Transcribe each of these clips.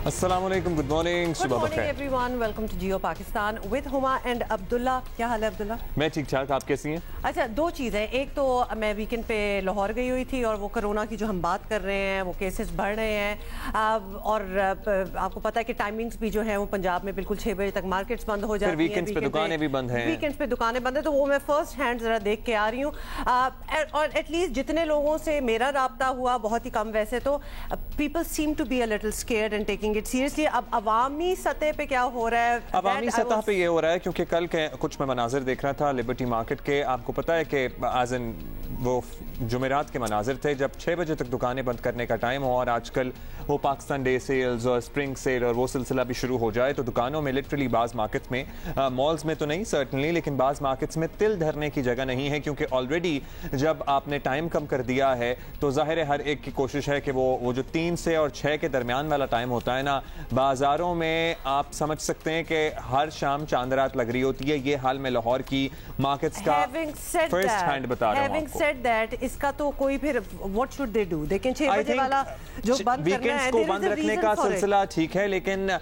अस्सलामुअलैकुम, good morning, सुबह बखैर everyone, welcome to Geo Pakistan with Huma and Abdullah. क्या हाल है अब्दुल्ला? मैं ठीक ठाक, आप कैसी हैं? अच्छा, दो चीज़ें। एक तो मैं वीकेंड पे लाहौर गई हुई थी और वो कोरोना की जो हम बात कर रहे हैं वो केसेस बढ़ रहे हैं और आपको पता है कि टाइमिंग्स भी जो है वो पंजाब में बिल्कुल 6 बजे तक मार्केट्स बंद हो जाती हैं, वीकेंड्स पे दुकानें भी बंद हैं, वीकेंड्स पे दुकानें बंद है। तो वो मैं फर्स्ट हैंड जरा देख के आ रही हूँ और एटलीस्ट जितने लोगों से मेरा राब्ता हुआ, बहुत ही कम वैसे, तो people seem to be a little scared and taking it seriously. अब अवामी सतह पे क्या हो रहा है? अवामी सतह पे ये हो रहा है क्योंकि कल के कुछ मैं मनाजिर देख रहा था लिबर्टी मार्केट के। आपको पता है कि आज वो जुमेरात के मनाजिर थे जब 6 बजे तक दुकानें बंद करने का टाइम हो और आजकल वो पाकिस्तान डे सेल्स और स्प्रिंग सेल और वो सिलसिला भी शुरू हो जाए तो दुकानों में लिटरली बाज़ मार्केट्स में, मॉल्स में तो नहीं सर्टनली, लेकिन बाज़ मार्केट्स में तिल धरने की जगह नहीं है क्योंकि ऑलरेडी जब आपने टाइम कम कर दिया है तो जाहिर है हर एक की कोशिश है कि वो जो 3 से और 6 के दरमियान वाला टाइम होता है ना, बाज़ारों में आप समझ सकते हैं कि हर शाम चांद रात लग रही होती है। ये हाल में लाहौर की मार्केट्स का फर्स्ट हैंड बता रहा हूँ आपको। Said that, इसका तो कोई फिर what should they do? लेकिन 6 बजे वाला जो बंद करना है, को बंद रखने का सिलसिला ठीक है, लेकिन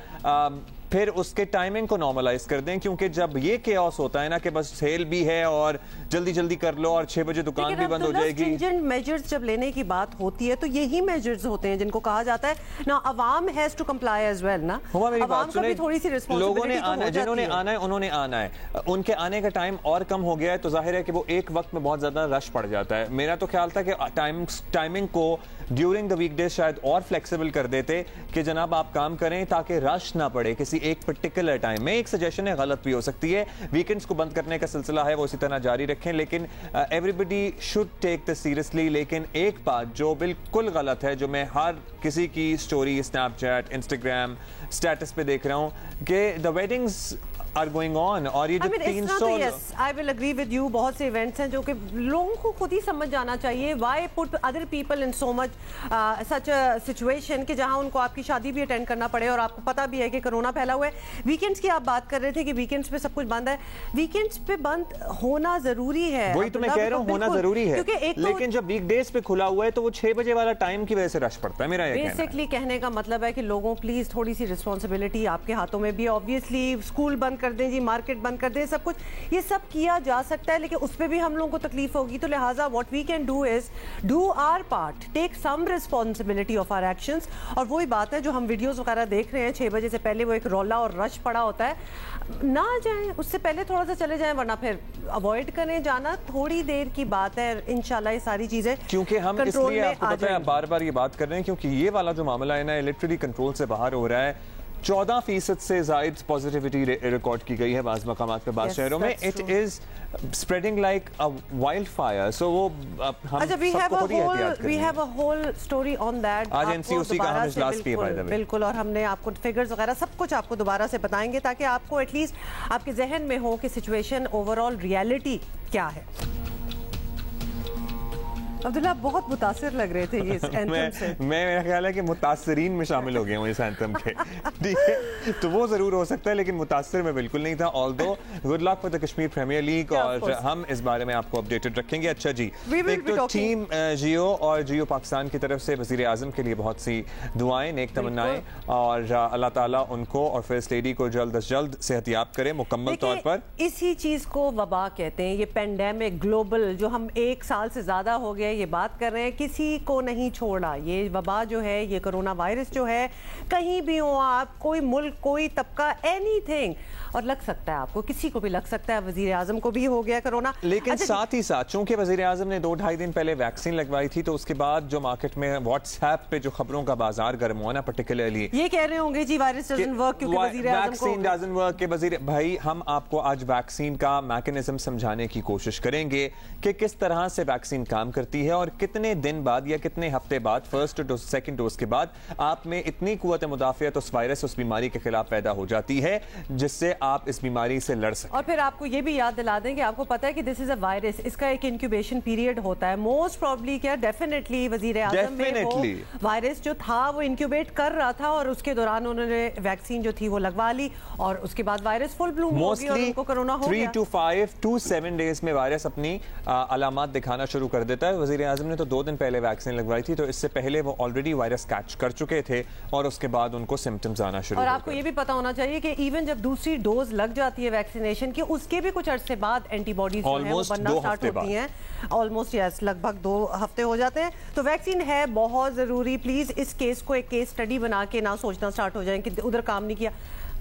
फिर उसके टाइमिंग को नॉर्मलाइज कर दें क्योंकि जब ये केओस होता है ना कि बस सेल भी है और जल्दी जल्दी कर लो और 6 बजे दुकान भी बंद हो जाएगी। स्ट्रिंजेंट मेजर्स जब लेने की बात होती है तो यही मेजर्स होते हैं जिनको कहा जाता है ना, अवाम has to comply as well ना। मेरी बात सुने, थोड़ी सी लोगों ने आना, जिन्होंने आना है उन्होंने आना है, उनके आने का टाइम और कम हो गया है तो जाहिर है कि वो एक वक्त में बहुत ज्यादा रश पड़ जाता है। मेरा तो ख्याल था कि टाइमिंग को ड्यूरिंग द वीकडेज शायद और फ्लेक्सिबल कर देते कि जनाब आप काम करें ताकि रश ना पड़े किसी एक पर्टिकुलर टाइम में। एक सजेशन है, गलत भी हो सकती है, वीकेंड्स को बंद करने का सिलसिला है वो इसी तरह जारी रखें, लेकिन everybody should take this seriously. लेकिन एक बात जो बिल्कुल गलत है, जो मैं हर किसी की स्टोरी स्नैपचैट इंस्टाग्राम स्टेटस पे देख रहा हूँ कि the weddings are going on और ये जो 300 I will agree with you, बहुत से इवेंट्स हैं जो कि लोगों को खुद ही समझ जाना चाहिए। Why put other people in so much such a situation कि जहां उनको आपकी शादी भी अटेंड करना पड़े और आपको पता भी है कि कोरोना फैला हुआ है। वीकेंड्स की आप बात कर रहे थे कि वीकेंड्स पे सब कुछ बंद है, वीकेंड्स पे बंद होना जरूरी है। वही तो मैं कह रहा हूँ, होना जरूरी है, लेकिन जब वीकडेज पे खुला हुआ है तो वो 6 बजे वाला टाइम की वजह से रश पड़ता है। मेरा बेसिकली कहने का मतलब है कि लोगों प्लीज थोड़ी सी रिस्पॉन्सिबिलिटी आपके हाथों में भी। ऑब्वियसली स्कूल बंद कर दें जी, मार्केट बंद कर दें, सब कुछ ये सब किया जा सकता है लेकिन उस पर भी हम लोगों को तकलीफ होगी। तो लिहाजा what we can do is do our part, take some responsibility of our actions. और वही बात है जो हम वीडियोस वगैरह देख रहे हैं, 6 बजे से पहले वो एक रौला और रश पड़ा होता है, ना जाएं, उससे पहले थोड़ा सा चले जाएं, वरना फिर अवॉइड करें जाना। थोड़ी देर की बात है, इंशाल्लाह ये सारी चीजें क्योंकि हम इसलिए आपको पता है बार बार ये बात कर रहे हैं क्योंकि ये वाला जो मामला है ना लिटरली कंट्रोल से बाहर हो रहा है। 14% से ज़ायद पॉजिटिविटी रिकॉर्ड की गई है बाज़ मकामात पे, बाज़ शहरों में। It is spreading like a wildfire. So वो हम सबको खुद ही एहतियात करनी है। We have a whole story on that. आज एनसीओसी का हम इजलास किए बाय द वे, बिल्कुल, और हमने आपको फिगर्स वगैरह सब कुछ आपको दोबारा से बताएंगे ताकि आपको एटलीस्ट आपके जहन में हो कि सिचुएशन ओवरऑल रियलिटी क्या है। अब्दुल्ला बहुत मुतासिर लग रहे थे ये इस एंथम से। मेरा ख्याल है कि मुतासिरीन में शामिल हो गए हूँ इस एंथम के, ठीक है, तो वो जरूर हो सकता है लेकिन मुतासिर में बिल्कुल नहीं था। Although good luck for the Kashmir premier league और हम इस बारे में आपको अपडेटेड रखेंगे। अच्छा जी, एक तो टीम जियो और जियो पाकिस्तान की तरफ से वजीर आजम के लिए बहुत सी दुआएं, नेक तमन्नाएं और अल्लाह ताला उनको और फर्स्ट लेडी को जल्द अज जल्द सेहतियाब करे मुकम्मल तौर पर। इसी चीज को वबा कहते हैं, ये पेंडेमिक ग्लोबल जो हम 1 साल से ज्यादा हो गए ये बात कर रहे हैं, किसी को नहीं छोड़ा। ये वबा जो है, ये कोरोना वायरस जो है, कहीं भी हो आप, कोई मुल्क, कोई तबका, एनीथिंग, और लग सकता है आपको, किसी को भी लग सकता है। वजीर आजम को भी हो गया कोरोना। लेकिन साथ ही साथ चूंकि वजीर आजम ने 2-2.5 दिन पहले वैक्सीन लगवाई थी तो उसके बाद जो मार्केट में व्हाट्सएप पे जो खबरों का बाजार गर्म हुआ ना, पर्टिकुलरली ये कह रहे होंगे जी वायरस डजंट वर्क क्योंकि वजीर आजम को वैक्सीन डजंट वर्क के वजीर भाई, हम आपको आज वैक्सीन का मैकेनिज्म समझाने की कोशिश करेंगे कि किस तरह से वैक्सीन काम करती है और कितने दिन बाद या कितने हफ्ते बाद फर्स्ट डोज सेकंड डोज के बाद आप में इतनी कुव्वत मुदाफियत उस वायरस, उस बीमारी के खिलाफ पैदा हो जाती है जिससे आप इस बीमारी से लड़ सकें। और फिर आपको ये भी याद दिला दें कि आपको पता है कि दिस इज अ वायरस, इसका एक इंक्यूबेशन पीरियड होता है। मोस्ट प्रॉब्ली क्या डेफिनेटली वजीर आजम में वो वायरस जो था वो इंक्यूबेट कर रहा था और उसके दौरान उन्होंने वैक्सीन जो थी वो लगवा ली और उसके बाद वायरस फुल ब्लूम हो गया और उनको कोरोना हो गया। 3 to 5 to 7 डेज में वायरस अपनी अलामात दिखाना शुरू कर देता है। वज़ीर आज़म ने तो 2 दिन पहले वैक्सीन लगवाई थी, तो इससे पहले वो ऑलरेडी वायरस कैच कर चुके थे और उसके बाद उनको सिम्टम्स आना शुरू और हो आपको गए। ये भी पता होना चाहिए कि इवन जब दूसरी डोज लग जाती है वैक्सीनेशन की, उसके भी कुछ अरसे बाद एंटीबॉडीज बनना स्टार्ट होती हैं। ऑलमोस्ट यस, लगभग 2 हफ्ते हो जाते हैं। तो वैक्सीन है बहुत ज़रूरी। प्लीज़ इस केस को एक केस स्टडी बना के ना सोचना स्टार्ट हो जाए कि उधर काम नहीं किया,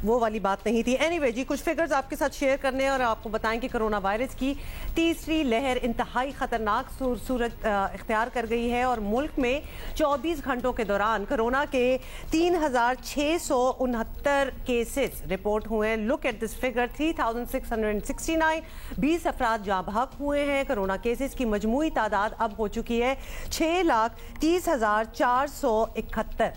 वो वाली बात नहीं थी। एनीवे जी, कुछ फिगर्स आपके साथ शेयर करने और आपको बताएं कि कोरोना वायरस की तीसरी लहर इंतहाई खतरनाक सूरत इख्तियार कर गई है और मुल्क में 24 घंटों के दौरान कोरोना के 3669 केसेस रिपोर्ट हुए हैं। लुक एट दिस फिगर, 3669, 20 अफराद जाँ बहक हुए हैं। कोरोना केसेस की मजमूई तादाद अब हो चुकी है 6,30,471।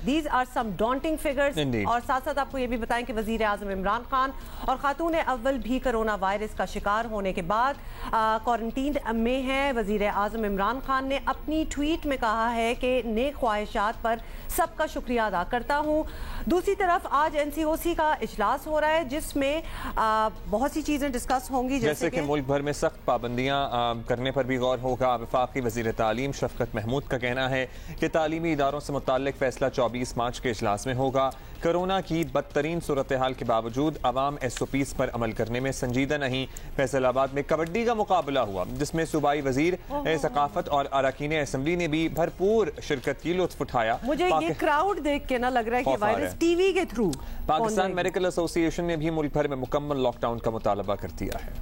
These are some daunting figures। और साथ साथ आपको ये भी बताएं कि वजीर आजम इमरान खान और खातून अव्वल भी कोरोना वायरस का शिकार होने के बाद क्वारंटीन में हैं। वजीर आजम इमरान खान ने अपनी ट्वीट में कहा है कि नेक ख्वाहिशात पर सबका शुक्रिया अदा करता हूँ। दूसरी तरफ आज NCOC का इजलास हो रहा है जिसमें बहुत सी चीज़ें डिस्कस होंगी, जैसे कि मुल्क भर में सख्त पाबंदियाँ करने पर भी गौर होगा। वफाकी वज़ीर तालीम शफकत महमूद का कहना है कि तालीमी इदारों से मुताल्लिक फैसला 24 मार्च के इजलास में होगा। कोरोना की बदतरीन सूरत हाल के बावजूद अवाम SOPs पर अमल करने में संजीदा नहीं। फैसलाबाद में कबड्डी का मुकाबला हुआ जिसमें सूबाई वजीर सकाफत और अरकान असम्बली ने भी भरपूर शिरकत की, लुत्फ उठाया। मुझे ये क्राउड देख के ना लग रहा है कि वायरस टीवी के थ्रू। पाकिस्तान मेडिकल एसोसिएशन ने भी मुल्क भर में मुकम्मल लॉकडाउन का मुतालबा कर दिया है।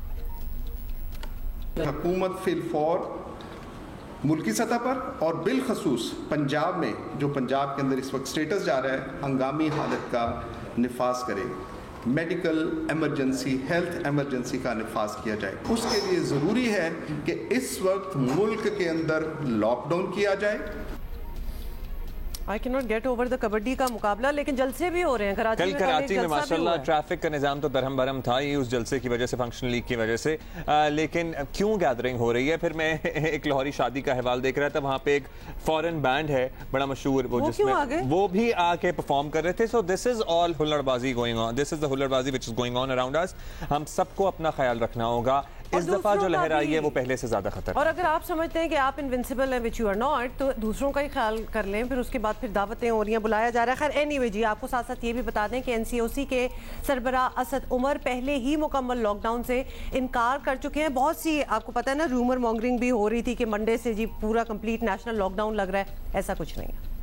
हुकूमत फिलफौर मुल्की सतह पर और बिलखसूस पंजाब में, जो पंजाब के अंदर इस वक्त स्टेटस जा रहा है, हंगामी हालत का निफाज करे। मेडिकल एमरजेंसी, हेल्थ एमरजेंसी का निफाज किया जाए। उसके लिए ज़रूरी है कि इस वक्त मुल्क के अंदर लॉकडाउन किया जाए। I can not get over the kabaddi का मुकाबला, लेकिन जलसे भी हो रहे हैं कराची में। कराची में माशाल्लाह ट्रैफिक का निज़ाम तो दरहम बरहम था ही उस जलसे की वजह से, फंक्शन लीग की वजह से। लेकिन क्यों गैदरिंग हो रही है? फिर मैं एक लाहौरी शादी का अहवाल देख रहा था, वहाँ पे एक फॉरेन बैंड है बड़ा मशहूर, वो जिसमें वो भी आके परफॉर्म कर रहे थे। सो दिस इज ऑल हुल्लड़बाजी going on, this is the हुल्लड़बाजी which is going on around us. हम सबको अपना ख्याल रखना होगा। इस दफा जो लहर आई है वो पहले से ज्यादा खतरनाक। और अगर आप समझते हैं कि आप इनविंसिबल हैं, विच यू आर नॉट, तो दूसरों का ही ख्याल कर लें। फिर उसके बाद फिर दावतें हो रही हैं, बुलाया जा रहा है। खैर एनीवे जी, आपको साथ साथ ये भी बता दें कि NCOC के सरबराह असद उमर पहले ही मुकम्मल लॉकडाउन से इनकार कर चुके हैं। बहुत सी आपको पता है ना, रूमर मॉन्गरिंग भी हो रही थी कि मंडे से जी पूरा कंप्लीट नेशनल लॉकडाउन लग रहा है। ऐसा कुछ नहीं है।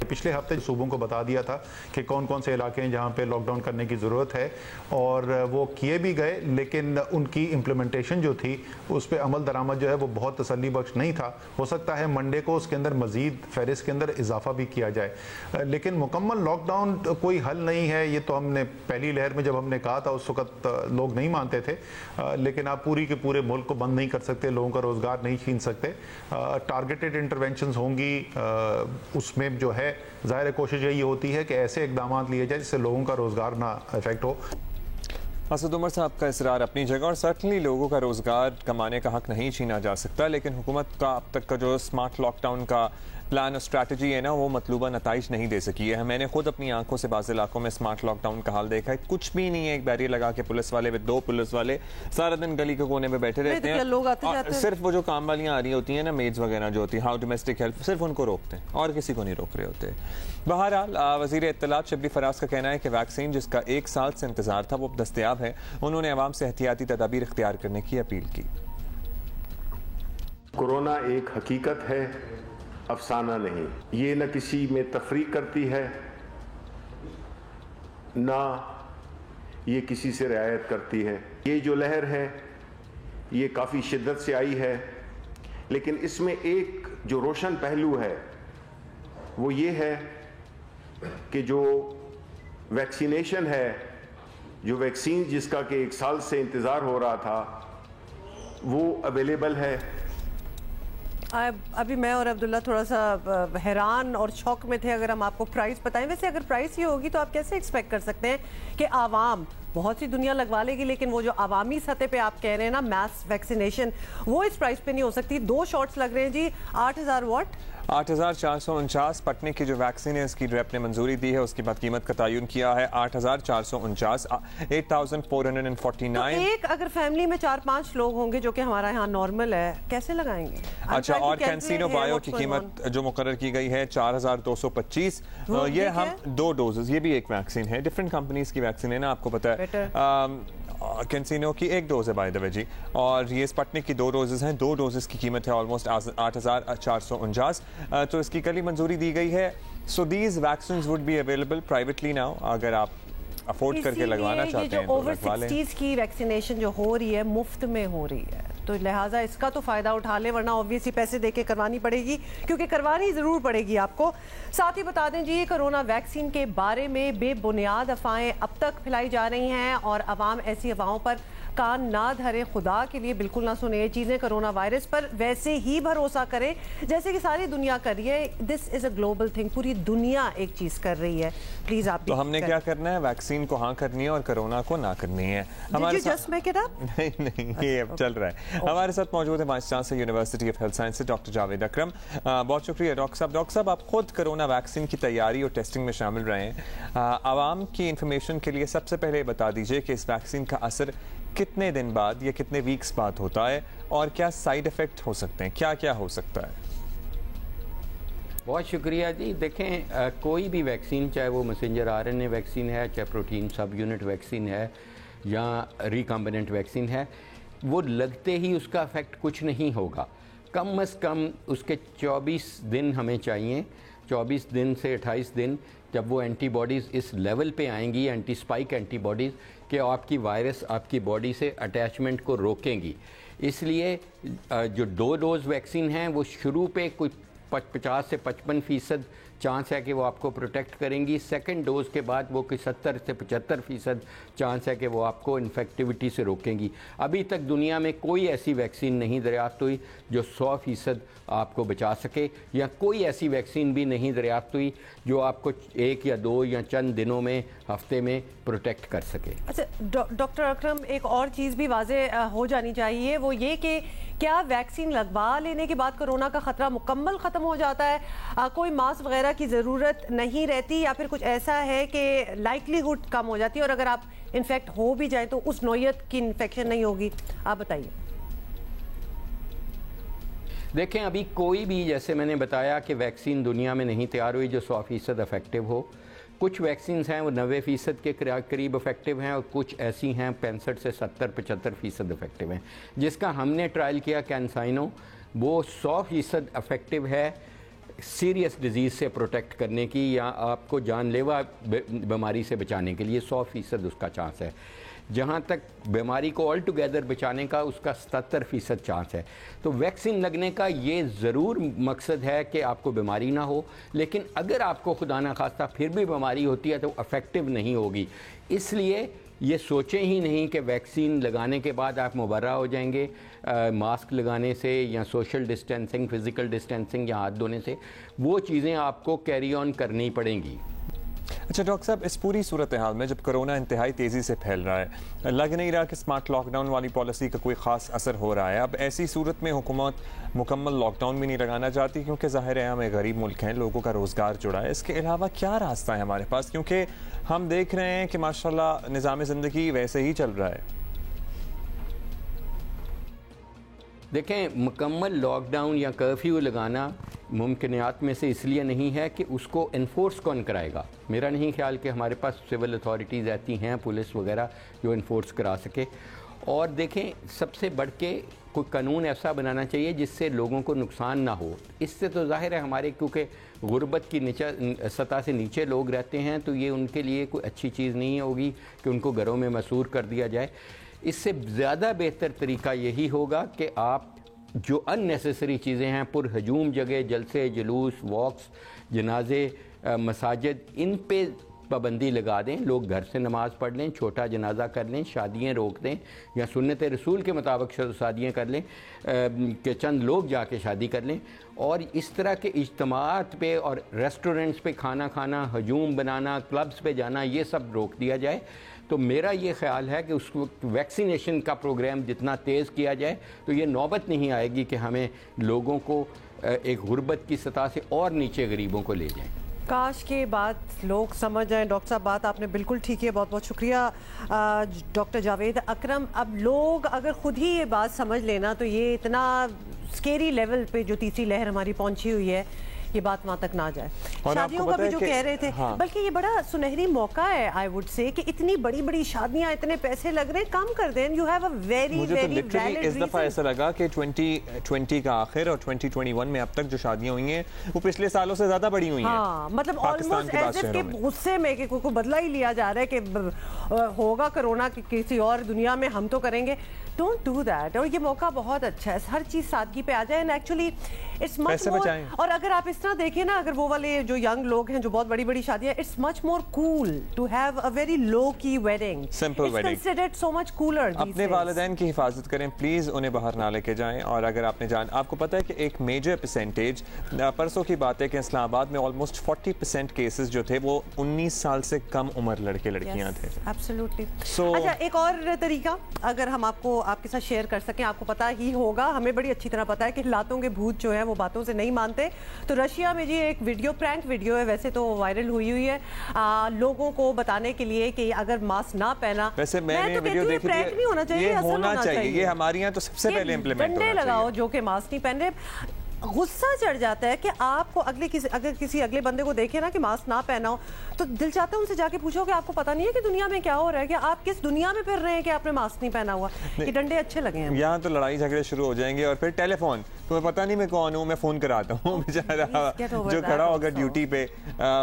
पिछले हफ्ते सूबों को बता दिया था कि कौन कौन से इलाके हैं जहां पे लॉकडाउन करने की ज़रूरत है, और वो किए भी गए, लेकिन उनकी इम्प्लीमेंटेशन जो थी उस पर अमल दरामद जो है वो बहुत तसल्ली बख्श नहीं था। हो सकता है मंडे को उसके अंदर मज़ीद फहरिस्त के अंदर इजाफा भी किया जाए, लेकिन मुकम्मल लॉकडाउन कोई हल नहीं है। ये तो हमने पहली लहर में जब हमने कहा था उस वक्त लोग नहीं मानते थे, लेकिन आप पूरी के पूरे मुल्क को बंद नहीं कर सकते, लोगों का रोज़गार नहीं छीन सकते। टारगेटेड इंटरवेंशंस होंगी, उसमें जो है ज़ाहिर कोशिश यही होती है कि ऐसे इकदाम लिए जाए जिससे लोगों का रोज़गार ना इफेक्ट हो। असद उमर साहब का इसरार अपनी जगह, और सर्टनली लोगों का रोज़गार कमाने का हक नहीं छीना जा सकता, लेकिन हुकूमत का अब तक का जो स्मार्ट लॉकडाउन का प्लान और स्ट्रैटेजी है ना, वो मतलूबा नताइज नहीं दे सकी है। मैंने खुद अपनी आंखों से बाज़ इलाकों में स्मार्ट लॉकडाउन का हाल देखा है। कुछ भी नहीं है, एक बैरियर लगा के पुलिस वाले, 2 पुलिस वाले सारा दिन गली के कोने में बैठे रहते हैं। लोग आते जाते हैं। सिर्फ वो जो काम वालियाँ आ रही होती हैं ना, मेड्स वगैरह जो होती है, हाउ डोमेस्टिक हेल्प, सिर्फ उनको रोकते हैं और किसी को नहीं रोक रहे होते। बहरहाल वज़ीर इत्तलात शबली फराज का कहना है कि वैक्सीन जिसका 1 साल से इंतजार था वो अब दस्तयाब है। उन्होंने अवाम से एहतियाती तदाबीर इख्तियार करने की अपील की। कोरोना एक हकीकत है, अफसाना नहीं। ये न किसी में तफरीक करती है, ना ये किसी से रियायत करती है। ये जो लहर है ये काफ़ी शिद्दत से आई है, लेकिन इसमें एक जो रोशन पहलू है वो ये है कि जो वैक्सीनेशन है, जो वैक्सीन जिसका कि 1 साल से इंतज़ार हो रहा था, वो अवेलेबल है। अभी मैं और अब्दुल्ला थोड़ा सा हैरान और शौक में थे। अगर हम आपको प्राइस बताएं, वैसे अगर प्राइस ही होगी तो आप कैसे एक्सपेक्ट कर सकते हैं कि आवाम, बहुत सी दुनिया लगवा लेगी, लेकिन वो जो आवामी सतह पे आप कह रहे हैं ना मैस वैक्सीनेशन, वो इस प्राइस पे नहीं हो सकती। 2 शॉट्स लग रहे हैं जी 8000 वॉट। 8,449 पटने की जो वैक्सीन है इसकी रेप ने मंजूरी दी है, उसकी बाद कीमत का तयन किया है 8,449, 8,449। एक अगर फैमिली में 4-5 लोग होंगे जो कि हमारा यहाँ नॉर्मल है, कैसे लगाएंगे? अच्छा, और कैंसिनो बायो की कीमत जो मुकर्रर की गई है 4,225। ये हम 2 डोजेस, ये भी एक वैक्सीन है, डिफरेंट कंपनीज की वैक्सीन है ना, आपको पता है। कैंसिनो की 1 डोज है बाय द वे जी, और ये स्पटनिक की 2 डोजेस हैं। 2 डोजेस की कीमत है ऑलमोस्ट 8,449। तो इसकी कल ही मंजूरी दी गई है। So these vaccines would be available privately now, अगर आप अफोर्ड करके लगवाना चाहते हैं तो ओवर 60s की वैक्सीनेशन जो हो रही है मुफ्त में हो रही है, तो लिहाजा इसका तो फायदा उठा ले, वरना ऑब्वियसली पैसे देके करवानी पड़ेगी, क्योंकि करवानी जरूर पड़ेगी आपको। साथ ही बता दें जी, कोरोना वैक्सीन के बारे में बेबुनियाद अफवाहें अब तक फैलाई जा रही हैं और अवाम ऐसी अफवाहों पर कान ना धरे, खुदा के लिए बिल्कुल ना सुने। चीज़ें कोरोना वायरस पर वैसे ही भरोसा करें जैसे कि सारी दुनिया कर रही है। This is a global thing, पूरी दुनिया एक चीज़ कर रही है। प्लीज आप तो हमने क्या करना है, वैक्सीन को हाँ करनी है और कोरोना को ना करनी है। हमारे जस्ट मेक इट अप? नहीं, ये अब चल रहा है। हमारे साथ मौजूद है vice chancellor university of health sciences doctor Javed Akram. बहुत शुक्रिया डॉक्टर साहब। डॉक्टर साहब, आप खुद कोरोना वैक्सीन की तैयारी और टेस्टिंग में शामिल रहे हैं। आवाम की इंफॉर्मेशन के लिए सबसे पहले बता दीजिए कि इस वैक्सीन का असर कितने दिन बाद या कितने वीक्स बाद होता है और क्या साइड इफेक्ट हो सकते हैं, क्या क्या हो सकता है? बहुत शुक्रिया जी। देखें, कोई भी वैक्सीन, चाहे वो मैसेंजर आरएनए वैक्सीन है, चाहे प्रोटीन सब यूनिट वैक्सीन है या रिकम्बिनेंट वैक्सीन है, वो लगते ही उसका इफेक्ट कुछ नहीं होगा। कम से कम उसके 24 दिन हमें चाहिए, 24 दिन से 28 दिन, जब वो एंटीबॉडीज़ इस लेवल पे आएंगी, एंटी स्पाइक एंटीबॉडीज़, कि आपकी वायरस आपकी बॉडी से अटैचमेंट को रोकेंगी। इसलिए जो 2 डोज वैक्सीन हैं वो शुरू पे कुछ 50 से 55% चांस है कि वो आपको प्रोटेक्ट करेंगी। सेकंड डोज के बाद वो कोई 70 से 75% चांस है कि वो आपको इन्फेक्टिविटी से रोकेंगी। अभी तक दुनिया में कोई ऐसी वैक्सीन नहीं दरियाफ्त हुई जो 100% आपको बचा सके, या कोई ऐसी वैक्सीन भी नहीं दरियाफ्त हुई जो आपको 1 या 2 या चंद दिनों में, हफ्ते में प्रोटेक्ट कर सके। अच्छा डॉक्टर अकरम, एक और चीज़ भी वाजे हो जानी चाहिए, वो ये कि क्या वैक्सीन लगवा लेने के बाद कोरोना का खतरा मुकम्मल ख़त्म हो जाता है? कोई मास्क वगैरह की ज़रूरत नहीं रहती, या फिर कुछ ऐसा है कि लाइकलीहुड कम हो जाती है और अगर आप इन्फेक्ट हो भी जाए तो उस नौयत की इन्फेक्शन नहीं होगी? आप बताइए। देखें, अभी कोई भी, जैसे मैंने बताया कि वैक्सीन दुनिया में नहीं तैयार हुई जो 100% इफेक्टिव हो। कुछ वैक्सीन हैं वो 90% के करीब इफेक्टिव हैं और कुछ ऐसी हैं 65 से 70-75% इफेक्टिव हैं। जिसका हमने ट्रायल किया कैंसाइनो, वो 100% इफेक्टिव है सीरियस डिजीज़ से प्रोटेक्ट करने की या आपको जानलेवा बीमारी से बचाने के लिए 100% उसका चांस है। जहाँ तक बीमारी को ऑल टुगेदर बचाने का उसका 77% चांस है। तो वैक्सीन लगने का ये ज़रूर मकसद है कि आपको बीमारी ना हो, लेकिन अगर आपको खुदा ना खास्ता फिर भी बीमारी होती है तो इफ़ेक्टिव नहीं होगी। इसलिए ये सोचें ही नहीं कि वैक्सीन लगाने के बाद आप मुबर्रा हो जाएंगे मास्क लगाने से या सोशल डिस्टेंसिंग, फ़िज़िकल डिस्टेंसिंग या हाथ धोने से। वो चीज़ें आपको कैरी ऑन करनी पड़ेंगी। अच्छा डॉक्टर साहब, इस पूरी सूरत हाल में जब कोरोना इंतहाई तेज़ी से फैल रहा है, लग नहीं रहा कि स्मार्ट लॉकडाउन वाली पॉलिसी का कोई ख़ास असर हो रहा है। अब ऐसी सूरत में हुकूमत मुकम्मल लॉकडाउन भी नहीं लगाना चाहती, क्योंकि ज़ाहिर है हम एक गरीब मुल्क हैं, लोगों का रोज़गार जुड़ा है। इसके अलावा क्या रास्ता है हमारे पास, क्योंकि हम देख रहे हैं कि माशाल्लाह निज़ाम ज़िंदगी वैसे ही चल रहा है। देखें, मुकम्मल लॉकडाउन या कर्फ्यू लगाना मुमकिनात में से इसलिए नहीं है कि उसको इन्फोर्स कौन कराएगा। मेरा नहीं ख्याल कि हमारे पास सिविल अथॉरिटीज़ ऐसी हैं, पुलिस वगैरह, जो इन्फोर्स करा सके। और देखें, सबसे बढ़ के कोई कानून ऐसा बनाना चाहिए जिससे लोगों को नुकसान ना हो। इससे तो जाहिर है हमारे, क्योंकि गुर्बत की नीचे सतह से नीचे लोग रहते हैं, तो ये उनके लिए कोई अच्छी चीज़ नहीं होगी कि उनको घरों में मसूर कर दिया जाए। इससे ज़्यादा बेहतर तरीका यही होगा कि आप जो अननेसेसरी चीज़ें हैं, पुरहजूम जगह, जलसे जुलूस, वॉक्स, जनाजे, मसाजिद, इन पे पाबंदी लगा दें। लोग घर से नमाज़ पढ़ लें, छोटा जनाजा कर लें, शादियां रोक दें या सुन्नत रसूल के मुताबिक शादियां कर लें कि चंद लोग जाके शादी कर लें। और इस तरह के इज्तिमात पे और रेस्टोरेंट्स पे खाना खाना, हजूम बनाना, क्लब्स पे जाना, ये सब रोक दिया जाए। तो मेरा ये ख्याल है कि उसको वैक्सीनेशन का प्रोग्राम जितना तेज़ किया जाए तो ये नौबत नहीं आएगी कि हमें लोगों को एक गुर्बत की सतह से और नीचे गरीबों को ले जाएं। काश के बात लोग समझ जाएं। डॉक्टर साहब, बात आपने बिल्कुल ठीक है, बहुत बहुत शुक्रिया डॉक्टर जावेद अकरम। अब लोग अगर खुद ही ये बात समझ लेना तो ये इतना स्केरी लेवल पे जो तीसरी लहर हमारी पहुंची हुई है, ये बात वहां तक ना जाए। शादियों का भी जो कह रहे थे, हाँ। बल्कि ये बड़ा सुनहरी मौका है आई वुड से कि इतनी बड़ी बड़ी शादियां, इतने पैसे लग रहे हैं, कम कर दें। You have a very very valid इस दफा ऐसा लगा कि 2020 का आखिर और 2021 में अब तक जो शादियां हुई हैं वो पिछले सालों से ज्यादा बड़ी हुई हैं। हाँ, मतलब ऑलमोस्ट एज इफ के गुस्से में कि कोई बदला ही लिया जा रहा है कि होगा कोरोना किसी और दुनिया में, हम तो करेंगे। Don't do that. और ये मौका बहुत अच्छा है, हर चीज सादगी पे आ जाए। एंड एक्चुअली इट्स मच मोर, और अगर आप इस तरह देखें ना, अगर वो वाले जो यंग लोग हैं जो बहुत बड़ी बड़ी शादियां, it's much more cool to have a very low key wedding, simple wedding, considered so much cooler. अपने वालिदैन की हिफाजत करें प्लीज, उन्हें बाहर ना लेके जाएं। और अगर आपने आपको पता है कि एक मेजर परसेंटेज, परसों की बात है कि इस्लामाबाद में ऑलमोस्ट 40% केसेस जो थे वो 19 साल से कम उम्र लड़के लड़कियां थे। एब्सोल्युटली। अच्छा, एक और तरीका अगर हम आपके साथ शेयर कर सकें, आपको पता ही होगा, हमें बड़ी अच्छी तरह पता है कि लातों के भूत जो है वो बातों से नहीं मानते। तो रशिया में जी एक वीडियो, प्रैंक वीडियो है, वैसे तो वायरल हुई है, लोगों को बताने के लिए कि अगर मास्क ना पहना, वैसे मैंने तो वीडियो देखी प्रैंक नहीं होना चाहिए, ये होना चाहिए, ये हमारे यहाँ तो सबसे पहले इंप्लीमेंट होना चाहिए। डंडे लगाओ जो कि मास्क नहीं पहन रहे। गुस्सा चढ़ जाता है कि आपको अगर किसी अगले बंदे को देखे ना कि मास्क ना पहना हो, तो दिल चाहता है उनसे जाके पूछो कि आपको पता नहीं है कि दुनिया में क्या हो रहा है, कि आप किस दुनिया में फिर रहे हैं कि आपने मास्क नहीं पहना हुआ। ये डंडे अच्छे लगे हैं। यहाँ तो लड़ाई झगड़े शुरू हो जाएंगे और फिर टेलीफोन, तुम्हें पता नहीं मैं कौन हूँ, मैं फोन कराता हूँ। बेचारा जो खड़ा होगा ड्यूटी पे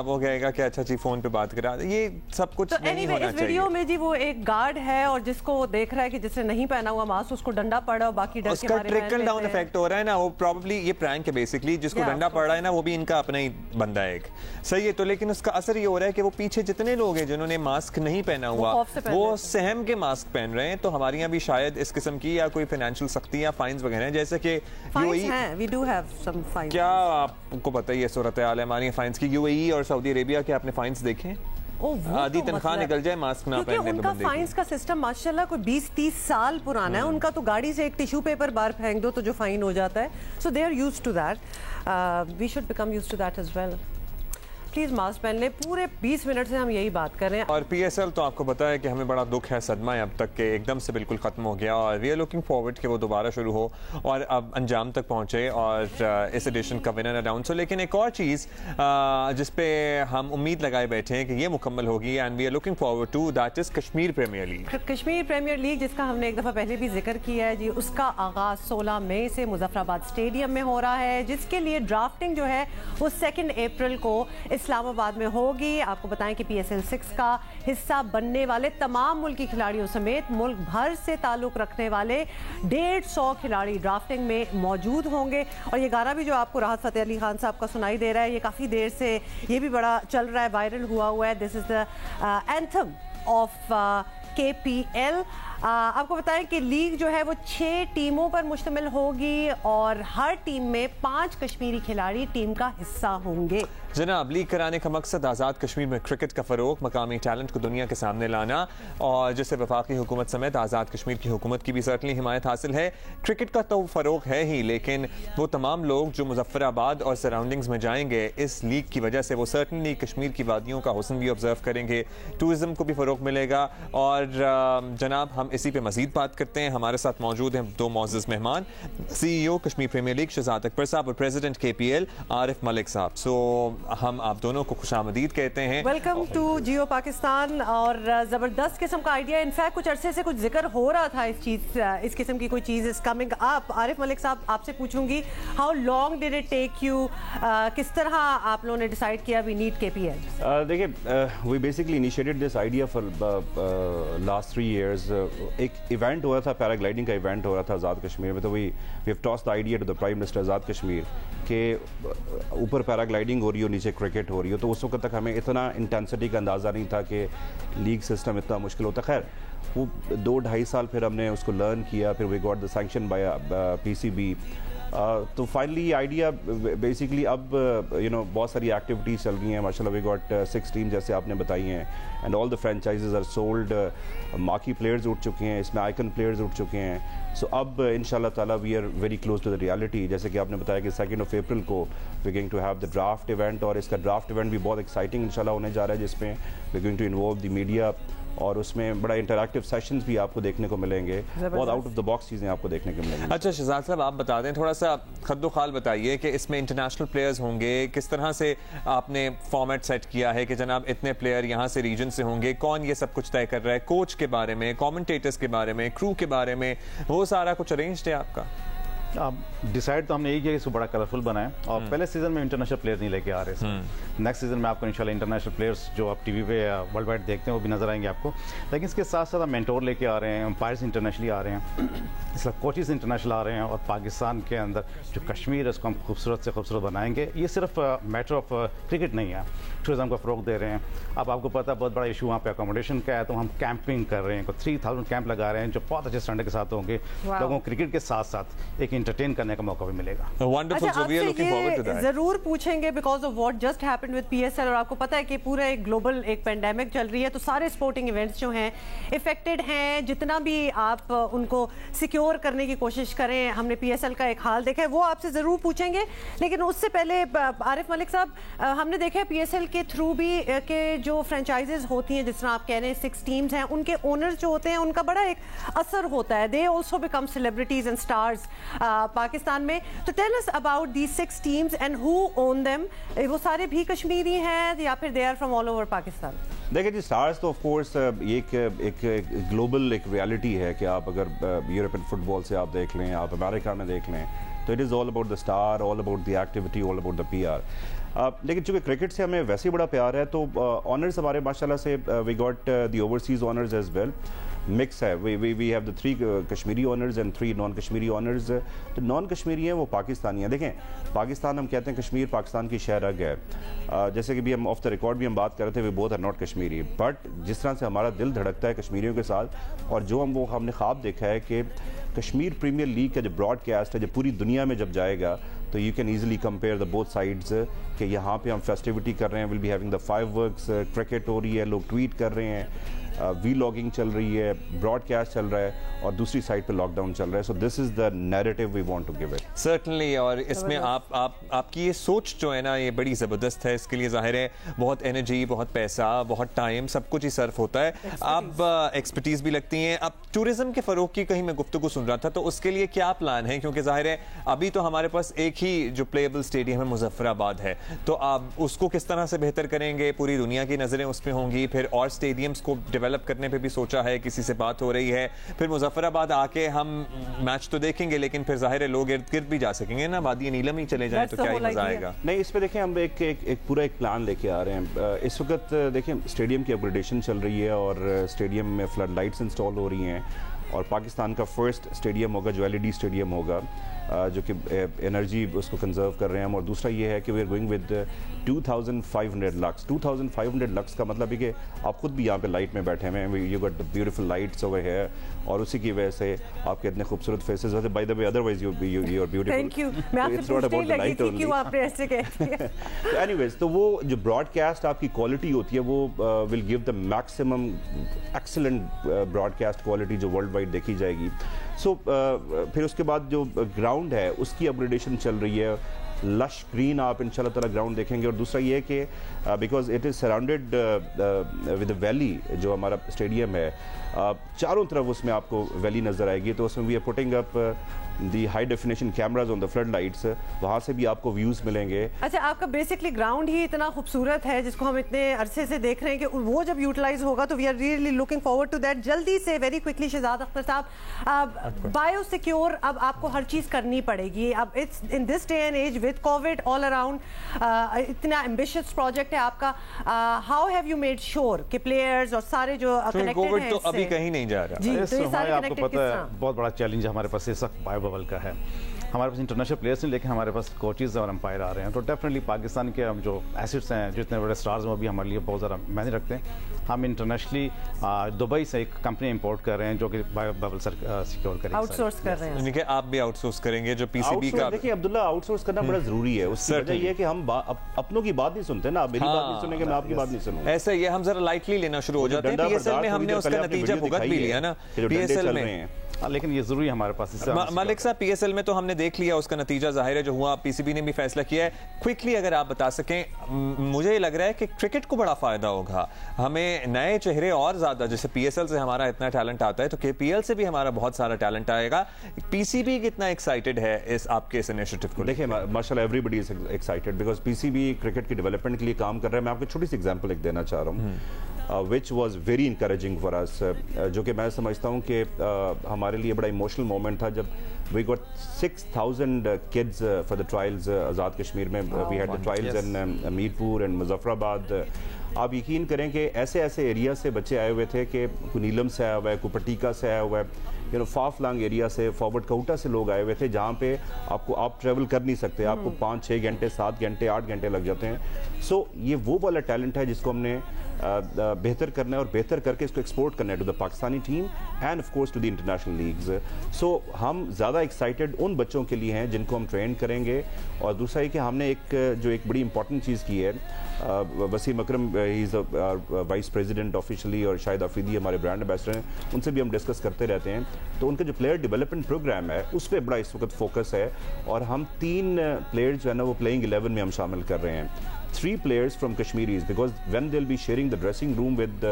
वो कहेगा कि अच्छा जी फोन पे बात करा। ये सब कुछ तो नहीं होना इस वीडियो में जी वो एक गार्ड है और जिसको देख रहा है कि जिसने नहीं पहना हुआ मास्क, उसको डंडा पड़ा और बाकी डर के मारे ट्रिकल डाउन इफेक्ट हो रहा है ना। वो प्रॉब्ली ये प्रैंक है बेसिकली, जिसको डंडा पड़ रहा है ना वो भी इनका अपना ही बंदा है एक, सही है। तो लेकिन उसका असर ये हो रहा है कि वो पीछे जितने लोग हैं जिन्होंने मास्क नहीं पहना हुआ वो सहम के मास्क पहन रहे हैं। तो हमारे यहाँ भी शायद इस किस्म की या कोई फाइनेंशियल सख्ती या फाइन्स वगैरह हैं, जैसे कि क्या आपको पता ही है सूरत हाल है हमारी फाइन्स की। यूएई और सऊदी अरेबिया के आपने फाइन्स देखे? आधी तनख्वाह निकल जाए मास्क ना पहनने पे। उनका फाइन्स का सिस्टम माशाल्लाह कोई 20-30 साल पुराना है उनका। तो गाड़ी से एक टिश्यू पेपर बाहर फेंक दो तो जो फाइन हो जाता है। So they are used to that, we should become used to that as well. Please mask पहन ले। पूरे 20 मिनट से हम यही बात कर रहे हैं। और PSL तो आपको पता है कि हमें बड़ा दुख है, सदमा है अब तक के एकदम से बिल्कुल खत्म हो गया और वी आर लुकिंग फॉरवर्ड कि वो दोबारा शुरू हो और अब अंजाम तक पहुंचे और इस एडिशन का विनर अनाउंस हो। लेकिन एक और चीज़ जिस पे हम उम्मीद लगाए बैठे हैं कि ये मुकम्मल होगी and we are looking forward to, that is Kashmir premier league. Kashmir premier league जिसका हमने एक दफ़ा पहले भी जिक्र किया है जी, उसका आगाज 16 मई से मुजफ्फराबाद स्टेडियम में हो रहा है, जिसके लिए ड्राफ्टिंग जो है वो 2 अप्रैल को इस्लामाबाद में होगी। आपको बताएं कि PSL 6 का हिस्सा बनने वाले तमाम मुल्की खिलाड़ियों समेत मुल्क भर से ताल्लुक रखने वाले 150 खिलाड़ी ड्राफ्टिंग में मौजूद होंगे। और ये गाना भी जो आपको राहत फ़तेह अली खान साहब का सुनाई दे रहा है, ये काफ़ी देर से ये भी बड़ा चल रहा है, वायरल हुआ है। This is the anthem of KPL। आपको बताएं कि लीग जो है वो 6 टीमों पर मुश्तमिल होगी और हर टीम में 5 कश्मीरी खिलाड़ी टीम का हिस्सा होंगे। जनाब, लीग कराने का मकसद आज़ाद कश्मीर में क्रिकेट का फ़रोग, मकामी टैलेंट को दुनिया के सामने लाना और जिससे वफाकी हुकूमत समेत आज़ाद कश्मीर की हुकूमत की भी सर्टनली हिमायत हासिल है। क्रिकेट का तो फ़रोग है ही, लेकिन वो तमाम लोग जो मुजफ्फराबाद और सराउंडिंग्स में जाएंगे इस लीग की वजह से वो सर्टनली कश्मीर की वादियों का हुस्न भी ऑब्जर्व करेंगे, टूरिज़म को भी फ़रोग मिलेगा। और जनाब, हम इसी पे मज़ीद बात करते हैं। हमारे साथ मौजूद हैं 2 मौजूद मेहमान, CEO Kashmir premier league Shahzad Akbar साहब और प्रेसिडेंट KPL आरिफ मलिक साहब। सो हम आप दोनों को खुशामदीद कहते हैं। Welcome to Geo Pakistan. और ज़बरदस्त किस्म का आइडिया, इनफैक्ट कुछ अरसे से कुछ जिक्र हो रहा था इस किस्म की कोई चीज़ is coming up. Arif Malik साहब, आपसे पूछूंगी, how long did it take you, किस तरह आप लोगों ने डिसाइड किया वी नीड KPL? देखिए, we basically initiated this idea for last 3 years। एक इवेंट हो रहा था, पैराग्लाइडिंग का इवेंट हो रहा था आज़ाद कश्मीर में, तो we have tossed the idea to the prime minister Azad Kashmir के ऊपर पैराग्लाइडिंग हो रही हो, नीचे क्रिकेट हो रही हो। तो उस वक्त तक हमें इतना इंटेंसिटी का अंदाज़ा नहीं था कि लीग सिस्टम इतना मुश्किल होता। खैर, वो 2-2.5 साल फिर हमने उसको लर्न किया, फिर we got the sanction by PCB तो फाइनली आइडिया बेसिकली अब बहुत सारी एक्टिविटीज़ चल रही हैं माशाल्लाह। वी गॉट 6 टीम जैसे आपने बताई हैं and all the franchises are sold. Marquee players उठ चुके हैं, इसमें आइकन प्लेयर्स उठ चुके हैं। सो अब इंशाल्लाह ताला we are very close to the reality. जैसे कि आपने बताया कि 2 अप्रैल को we going to have the draft event, और इसका ड्राफ्ट इवेंट भी बहुत एक्साइटिंग इंशाल्लाह होने जा रहा है, जिसमें we going to involve the media और उसमें बड़ा इंटरैक्टिव सेशंस भी आपको देखने को मिलेंगे, बहुत आउट ऑफ द बॉक्स चीज़ें आपको देखने को मिलेंगी। अच्छा शहजाद साहब, आप बता दें थोड़ा सा खद्दो खाल बताइए कि इसमें इंटरनेशनल प्लेयर्स होंगे, किस तरह से आपने फॉर्मेट सेट किया है कि जनाब इतने प्लेयर यहाँ से रीजन से होंगे, कौन ये सब कुछ तय कर रहा है, कोच के बारे में, कमेंटेटर्स के बारे में, क्रू के बारे में, वो सारा कुछ अरेंज्ड है आपका? डिसाइड तो हमने यही किया कि इसको बड़ा कलरफुल बनाए, और पहले सीजन में इंटरनेशनल प्लेयर्स नहीं लेके आ रहे थे। नेक्स्ट सीजन में आपको इंशाल्लाह इंटरनेशनल प्लेयर्स जो आप टीवी पे या वर्ल्ड वाइड देखते हैं वो भी नजर आएंगे आपको। लेकिन इसके साथ साथ हम मेंटोर लेके आ रहे हैं, अंपायर्स इंटरनेशनली आ रहे हैं, इसका कोचेस इंटरनेशल आ रहे हैं, और पाकिस्तान के अंदर जो कश्मीर है उसको हम खूबसूरत से खूबसूरत बनाएंगे। ये सिर्फ मैटर ऑफ क्रिकेट नहीं है, टूरिज्म को फ़रोग दे रहे हैं। अब आपको पता है बहुत बड़ा इशू वहाँ पे अकोमोडेशन का है, तो हम कैंपिंग कर रहे हैं, 3000 कैंप लगा रहे हैं जो बहुत अच्छे स्टैंडर्ड के साथ होंगे। लोगों को क्रिकेट के साथ साथ एक इंटरटेन करने का मौका भी मिलेगा। जरूर पूछेंगे because of what just happened with PSL, और आपको पता है कि पूरा एक ग्लोबल एक पेंडेमिक चल रही है, तो सारे स्पोर्टिंग इवेंट्स जो हैं इफेक्टेड हैं। जितना भी आप उनको सिक्योर करने की कोशिश करें, हमने पीएसएल का एक हाल देखा है, वो आपसे जरूर पूछेंगे। लेकिन उससे पहले आरिफ मलिक साहब, हमने देखा है पीएसएल के थ्रू भी के जो फ्रेंचाइजेज होती हैं, जिस तरह आप कह रहे हैं 6 टीम्स हैं, उनके ओनर्स जो होते हैं उनका बड़ा एक असर होता है। They also become celebrities and stars Pakistan में। तो tell us about these 6 teams and who own them. वो सारे भी कश्मीरी हैं या फिर they are from all over Pakistan? देखिए जी, स्टार्स तो ऑफ कोर्स एक ग्लोबल एक रियलिटी है कि आप अगर यूरोपियन फुटबॉल से आप देख लें, आप अमेरिका में देख लें, तो it is all about the star, all about the activity, all about the PR। लेकिन चूँकि क्रिकेट से हमें वैसे ही बड़ा प्यार है, तो ऑनर्स हमारे माशाल्लाह से we got the overseas owners as well. Mix है, we have the 3 Kashmiri owners and 3 non Kashmiri owners. तो नॉन कश्मीरी हैं वो पाकिस्तानी हैं। देखें, पाकिस्तान हम कहते हैं कश्मीर पाकिस्तान की शहरग है। जैसे कि भी हम ऑफ द रिकॉर्ड भी हम बात कर रहे थे, we both are not Kashmiri, but जिस तरह से हमारा दिल धड़कता है कश्मीरियों के साथ, और जो हमने ख्वाब देखा है कि कश्मीर प्रीमियर लीग का जो ब्रॉडकास्ट है, जो पूरी दुनिया में जब जाएगा, तो you can easily compare the both sides कि यहाँ पे हम फेस्टिविटी कर रहे हैं, will be having the fireworks, cricket हो रही है, लोग ट्वीट कर रहे हैं, वीलॉगिंग चल रही है, ब्रॉडकास्ट चल रहा है, और दूसरी साइड पे लॉकडाउन चल रहा है। So this is the narrative we want to give it. Certainly, और इसमें आपकी ये सोच जो है ना, ये बड़ी ज़बरदस्त है। इसके लिए ज़ाहिर है बहुत एनर्जी, बहुत पैसा, बहुत टाइम, सब कुछ ही सर्फ होता है। आप एक्सपर्टीज़ भी लगती हैं। अब टूरिज्म के फ़रोग की कहीं मैं गुफ्तगू सुन रहा था, तो उसके लिए क्या प्लान है? क्योंकि ज़ाहिर है अभी तो हमारे पास एक ही जो प्लेएबल स्टेडियम है मुजफ्फराबाद है, तो आप उसको किस तरह से बेहतर करेंगे? पूरी दुनिया की नज़रें उस पर होंगी, फिर और स्टेडियम्स को डेवलप करने पे भी सोचा है, किसी से बात हो रही है, फिर मुजफ्फराबाद आके हम मैच तो देखेंगे, लेकिन फिर जाहिर है लोग इर्द गिर्द भी जा सकेंगे ना, वादी नीलम ही चले जाएं तो क्या ही मजा आएगा। नहीं, इस पे देखें हम एक पूरा एक प्लान लेके आ रहे हैं। इस वक्त देखें स्टेडियम की अपग्रेडेशन चल रही है, और स्टेडियम में फ्लड लाइट्स इंस्टॉल हो रही हैं, और पाकिस्तान का फर्स्ट स्टेडियम होगा जो LED स्टेडियम होगा, जो कि एनर्जी उसको कंजर्व कर रहे हैं हम। और दूसरा ये है कि we are going with 2500 lux. 2500 lux का मतलब है कि आप खुद भी यहाँ पे लाइट में बैठे हुए हैं, you got the beautiful lights over here, और उसी की वजह से आपके इतने खूबसूरत फेसेस होते हैं। By the way, otherwise you are beautiful. Thank you. मैं आपसे पूछने ही लगी थी क्यों आपने ऐसे कहते हैं। तो एनीवेज, तो वो जो ब्रॉडकास्ट आपकी क्वालिटी होती है, वो will give the maximum excellent broadcast quality जो वर्ल्ड वाइड देखी जाएगी। सो फिर उसके बाद जो ग्राउंड है उसकी अपग्रेडेशन चल रही है, लश ग्रीन आप इंशाल्लाह ताला ग्राउंड देखेंगे। और दूसरा ये है कि because it is surrounded with valley, जो हमारा स्टेडियम है, चारों तरफ उसमें आपको वैली नज़र आएगी, तो उसमें we are putting up the high definition cameras on the flood lights, वहाँ से भी आपको व्यूज़ मिलेंगे। अच्छा, आपका बेसिकली ग्राउंड ही इतना खूबसूरत है जिसको हम इतने अरसे से देख रहे हैं कि वो जब यूटिलाइज होगा तो we are really looking forward to that. जल्दी से वेरी क्विकली शहजाद अख्तर साहब, बायो सिक्योर अब आपको हर चीज़ करनी पड़ेगी। अब it's in this day and age with covid all around, इतना एम्बिशियस प्रोजेक्ट है आपका। How have you made sure कि प्लेयर्स और सारे जो कनेक्टेड हैं, तो अभी कहीं नहीं जा रहा जी, तो ये सारे आपको कनेक्टेड पता है बहुत बड़ा चैलेंज हमारे पास इस वक्त बायो बबल का है। हमारे पास इंटरनेशनल प्लेयर्स नहीं, लेकिन हमारे पास कोचेज और अंपायर आ रहे हैं, तो डेफिनेटली पाकिस्तान के हम जो एसेट्स हैं, जितने बड़े स्टार्स हैं, वो भी हमारे लिए बहुत ज़्यादा मायने रखते हैं। हम इंटरनेशनली दुबई से एक कंपनी इंपोर्ट कर रहे हैं जो कि बबल सिक्योर करेंगे, आउटसोर्स कर रहे हैं। यानी कि आप भी आउटसोर्स करेंगे जो पीसीबी का। देखिए अब्दुल्ला, आउटसोर्स करना बड़ा जरूरी है। उसकी वजह ये है कि हम अपनों की बात नहीं सुनते ना, आप मेरी बात नहीं सुनेंगे, मैं आपकी बात नहीं सुनूंगा। ऐसा ये हम जरा लाइटली लेना शुरू हो जाते हैं। पीएसएल में हमने उसका नतीजा भुगत भी लिया ना, पीएसएल में। लेकिन ये जरूरी हमारे पास। मलिक साहब, पीएसएल में तो हमने देख लिया उसका नतीजा जाहिर है जो हुआ, पीसीबी ने भी फैसला किया है। क्विकली अगर आप बता सकें, मुझे लग रहा है कि क्रिकेट को बड़ा फायदा होगा, हमें नए चेहरे और ज्यादा, जैसे पीएसएल से हमारा इतना टैलेंट आता है तो केपीएल से भी हमारा बहुत सारा टैलेंट आएगा। पीसीबी कितना एक्साइटेड है इस आपके इस इनिशिएटिव को? देखिए माशाल्लाह everybody is excited because PCB cricket की डेवलपमेंट के लिए काम कर रहा है। मैं आपको छोटी सी एग्जांपल एक देना चाह रहा हूँ, which was very encouraging for us, जो कि मैं समझता हूँ कि हमारे लिए बड़ा इमोशनल मोमेंट था जब we got 6000 kids for the trials Azad Kashmir में। We had the trials in Mirpur and Muzaffarabad. आप यकीन करें कि ऐसे ऐसे एरिया से बच्चे आए हुए थे कि कोई नीलम से आया हुआ है, कोई पटीका से आया हुआ है, you know Faf long area से, फॉरवर्ड काउटा से लोग आए हुए थे, जहाँ पे आप ट्रैवल कर नहीं सकते, आपको 5-6 घंटे 7 घंटे 8 घंटे लग जाते हैं। सो ये वो वाला टैलेंट है जिसको हमने बेहतर करना है और बेहतर करके इसको एक्सपोर्ट करना है to the Pakistani team and of course to the international leagues. So हम ज़्यादा एक्साइटेड उन बच्चों के लिए हैं जिनको हम ट्रेन करेंगे। और दूसरा है कि हमने एक बड़ी इंपॉर्टेंट चीज़ की है, Wasim Akram he is vice president officially, और शाहिद आफरीदी हमारे ब्रांड एम्बेसडर हैं, उनसे भी हम डिस्कस करते रहते हैं। तो उनका जो प्लेयर डेवलपमेंट प्रोग्राम है उस पर बड़ा इस वक्त फोकस है, और हम 3 प्लेयर्स जो है ना वो प्लेइंग 11 में हम शामिल कर रहे हैं। 3 players from Kashmiris, because when they'll be sharing the dressing room with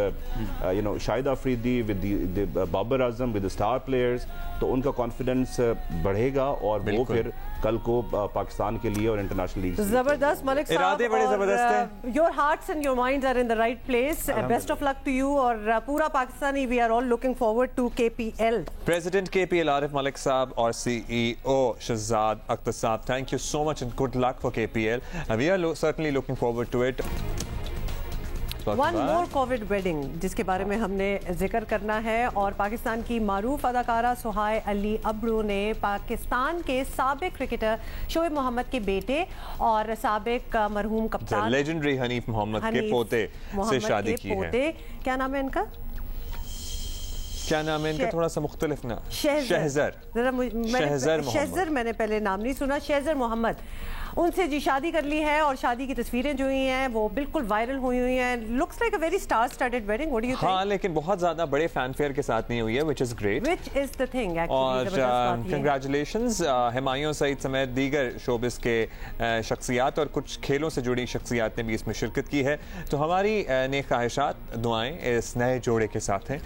Shahid Afridi, with the Babar Azam, with the star players, तो उनका कॉन्फिडेंस बढ़ेगा और वो फिर कल को पाकिस्तान के लिए और इंटरनेशनल लीग। जबरदस्त मलिक साहब, इरादे बड़े जबरदस्त हैं। Your hearts and your minds are in the right place. Best of luck to you और पूरा Pakistani, we are all looking forward to KPL. President KPL Arif Malik साहब और सीईओ शहजाद अख्तर साहब, thank you so much and good luck for KPL. We are certainly looking forward to it. One more covid wedding जिसके बारे में हमने जिक्र करना है, और पाकिस्तान की मारूफ अदाकारा सुहाय अली अब्रू ने पाकिस्तान के साबिक क्रिकेटर शोएब मोहम्मद के बेटे और साबिक मरहूम कप्तान लेजेंडरी हनीफ मोहम्मद के पोते से शादी की है। क्या नाम है इनका? क्या नाम है इनका? थोड़ा सा मुख्तलिफ ना, शहजर मैंने पहले नाम नहीं सुना, शहजर मोहम्मद। उनसे जी शादी कर ली है और शादी की तस्वीरें जो हुई हैं वो बिल्कुल वायरल हुई हैं। Looks like a very star studded wedding. What do you think? हाँ, लेकिन बहुत ज्यादा बड़े फैनफेयर के साथ नहीं हुई है, which is great, which is the thing actually. और कांग्रेचुलेशंस हुमायूं सईद समेत दीगर शोबिस के शख्सियात और कुछ खेलों से जुड़ी शख्सियात ने भी इसमें शिरकत की है। तो हमारी नेक ख्वाहिशात, दुआएं इस नए जोड़े के साथ हैं।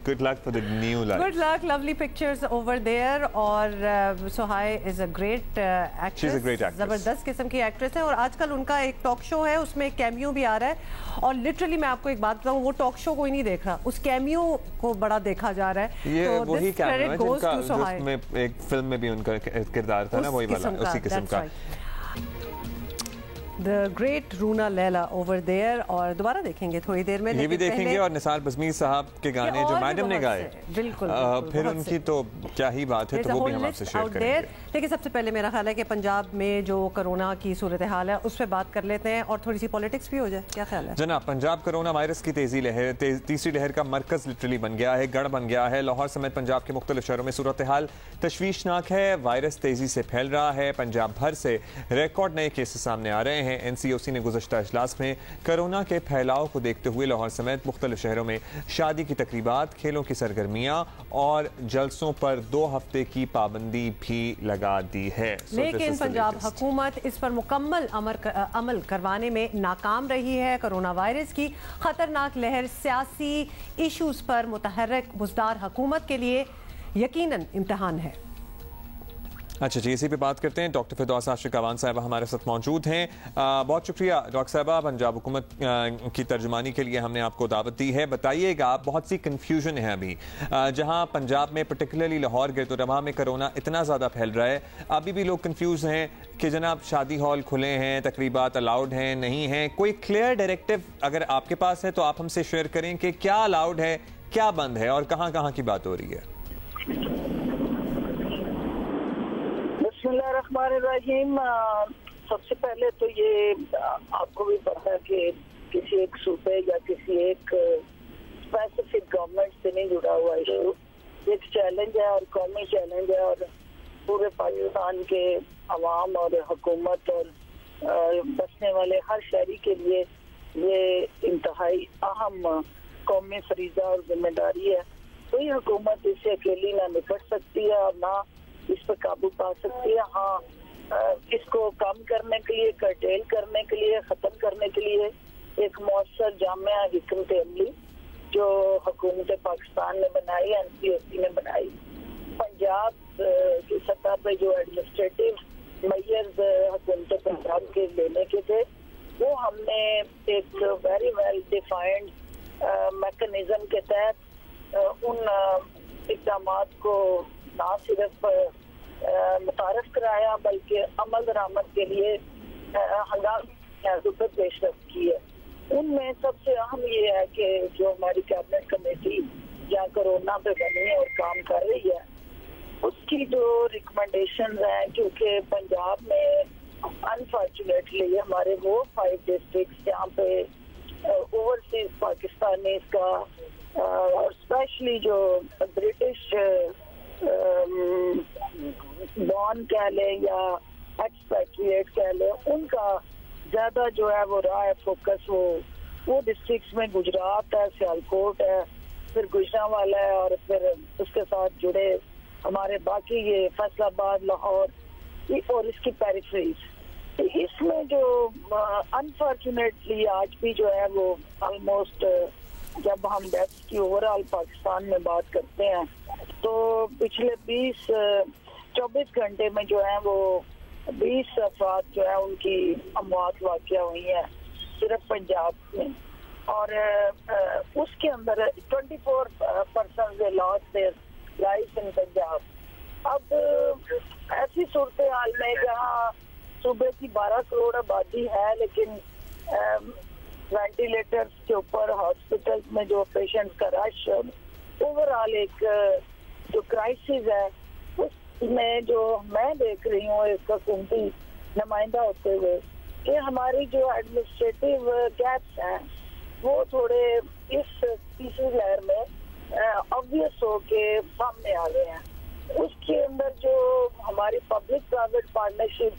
Good luck for the new life. Good luck, lovely pictures over there. और Sohai is a great actress, जबरदस्त किस्म की एक्ट्रेस है, और आजकल उनका एक टॉक शो है, उसमें एक कैमियो भी आ रहा है। और लिटरली मैं आपको एक बात बताऊं, वो टॉक शो कोई नहीं देख रहा, उस कैमियो को बड़ा देखा जा रहा है। ये तो वही कैमियो है जिनका जिसमें एक फिल्म में भी उनका किरदार था ना, वही वाला, उसी किस्म का। The great Runa Laila over there. और दोबारा देखेंगे थोड़ी देर में, ये भी देखेंगे, और निसार बज़मी साहब के गाने जो मैडम ने गाए, बिल्कुल फिर उनकी तो क्या ही बात है, तो वो भी हम आपसे शेयर करेंगे। लेकिन सबसे पहले मेरा ख्याल है कि पंजाब में जो कोरोना की सूरत हाल है उस पर बात कर लेते हैं, और थोड़ी सी पॉलिटिक्स भी हो जाए। क्या ख्याल है जनाब? पंजाब कोरोना वायरस की तीसरी लहर का मरकज लिटरली बन गया है, गढ़ बन गया है। लाहौर समेत पंजाब के मुख्तलिफ शहरों में सूरत हाल तशवीशनाक है, वायरस तेजी से फैल रहा है। पंजाब भर से रिकॉर्ड नए केसेस सामने आ रहे हैं। NCOC ने गुज़श्ता इजलास में कोरोना के फैलाव को देखते हुए लाहौर समेत मुख्तलिफ शहरों में शादी की तकरीबात, खेलों की सरगर्मियां और जलसों पर 2 हफ्ते की पाबंदी भी लगा दी है। लेकिन पंजाब हुकूमत इस पर मुकम्मल अमल करवाने में नाकाम रही है। कोरोना वायरस की खतरनाक लहर सियासी इशूज पर मुतहर्रिक बुज़दार हुकूमत के लिए यकीनन इम्तिहान है। अच्छा जी, इसी पे बात करते हैं। डॉक्टर फिरदौस आशिकावान साहबा हमारे साथ मौजूद हैं। बहुत शुक्रिया डॉक्टर साहबा, पंजाब हुकूमत की तर्जुमानी के लिए हमने आपको दावत दी है। बताइएगा, बहुत सी कन्फ्यूजन है अभी, जहां पंजाब में पर्टिकुलरली लाहौर गिरदोरबा में कोरोना इतना ज़्यादा फैल रहा है, अभी भी लोग कन्फ्यूज हैं कि जनाब शादी हॉल खुले हैं, तकरीबात अलाउड हैं, नहीं हैं। कोई क्लियर डायरेक्टिव अगर आपके पास है तो आप हमसे शेयर करें कि क्या अलाउड है, क्या बंद है, और कहाँ कहाँ की बात हो रही है। बिस्मिल्लाहिर्रहमानिर्रहीम। सबसे पहले तो ये आपको भी पता है कि किसी एक सूबे या किसी एक स्पेसिफिक गवर्नमेंट से नहीं जुड़ा हुआ इशू, एक चैलेंज है और कौमी चैलेंज है और पूरे पाकिस्तान के अवाम और हुकूमत और बसने वाले हर शहरी के लिए ये इंतहाई अहम कौमी फरीजा और जिम्मेदारी है। कोई हुकूमत इससे अकेली ना निपट सकती है और ना इस पर काबू पा सकती है। हाँ, इसको कम करने के लिए, कर्टेल करने के लिए, ख़त्म करने के लिए एक मौसर जामिया हिकमत अमली जो हुकूमत पाकिस्तान ने बनाई, NPSC ने बनाई, पंजाब की सतह पे जो एडमिनिस्ट्रेटिव मेजर्स हुकूमत पंजाब के लेने के थे, वो हमने एक वेरी वेल डिफाइंड मैकेनिज्म के तहत उन इक़दामात को ना सिर्फ मुतारफ कराया बल्कि अमल दरामद के लिए हंगामी पेशरफ की है। उनमें सबसे अहम ये है कि जो हमारी कैबिनेट कमेटी या कोरोना पे बनी और काम कर रही है, उसकी जो रिकमेंडेशन है, क्योंकि पंजाब में अनफॉर्चुनेटली हमारे वो 5 डिस्ट्रिक्ट जहाँ पे ओवरसीज पाकिस्तानीज का और स्पेशली जो ब्रिटिश बॉर्न कह लें या एक्सपैट्रिएट कह लें, उनका ज़्यादा जो है वो रहा है फोकस वो डिस्ट्रिक्ट्स में गुजरात है, सियालकोट है, फिर गुजरांवाला है और फिर उसके साथ जुड़े हमारे बाकी ये फैसलाबाद, लाहौर और इसकी पेरिफेरीज। तो इसमें जो अनफॉर्चुनेटली आज भी जो है वो ऑलमोस्ट जब हम डेथ्स की ओवरऑल पाकिस्तान में बात करते हैं तो पिछले 24 घंटे में जो है वो 20 अफराद जो है उनकी अमवात वाक़या हुई है सिर्फ पंजाब में, और उसके अंदर 24 person lost their life in Punjab. अब ऐसी सूरत हाल में जहाँ सूबे की 12 करोड़ आबादी है लेकिन वेंटिलेटर्स के ऊपर हॉस्पिटल में जो पेशेंट्स का रश, ओवरऑल एक जो क्राइसिस है उसमें जो मैं देख रही हूँ एक हुकूमती नुमाइंदा होते हुए कि हमारी जो एडमिनिस्ट्रेटिव गैप्स हैं वो थोड़े इस तीसरी लहर में ऑब्वियस हो के सामने आ गए हैं। उसके अंदर जो हमारी पब्लिक प्राइवेट पार्टनरशिप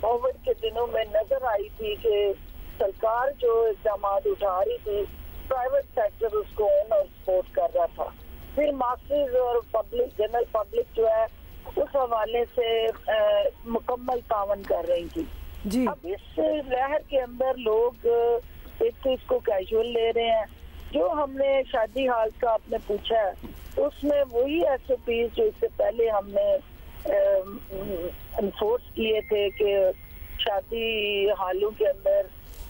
कोविड के दिनों में नजर आई थी कि सरकार जो इक़दाम उठा रही थी, प्राइवेट सेक्टर उसको ओन और सपोर्ट कर रहा था, फिर मासेस और पब्लिक, जनरल पब्लिक जो है उस हवाले से मुकम्मल तावन कर रही थी जी। अब इस लहर के अंदर लोग एक तो इसको कैजुअल ले रहे हैं। जो हमने शादी हाल का आपने पूछा है उसमें वही SOPs जो इससे पहले हमने एनफोर्स किए थे कि शादी हालों के अंदर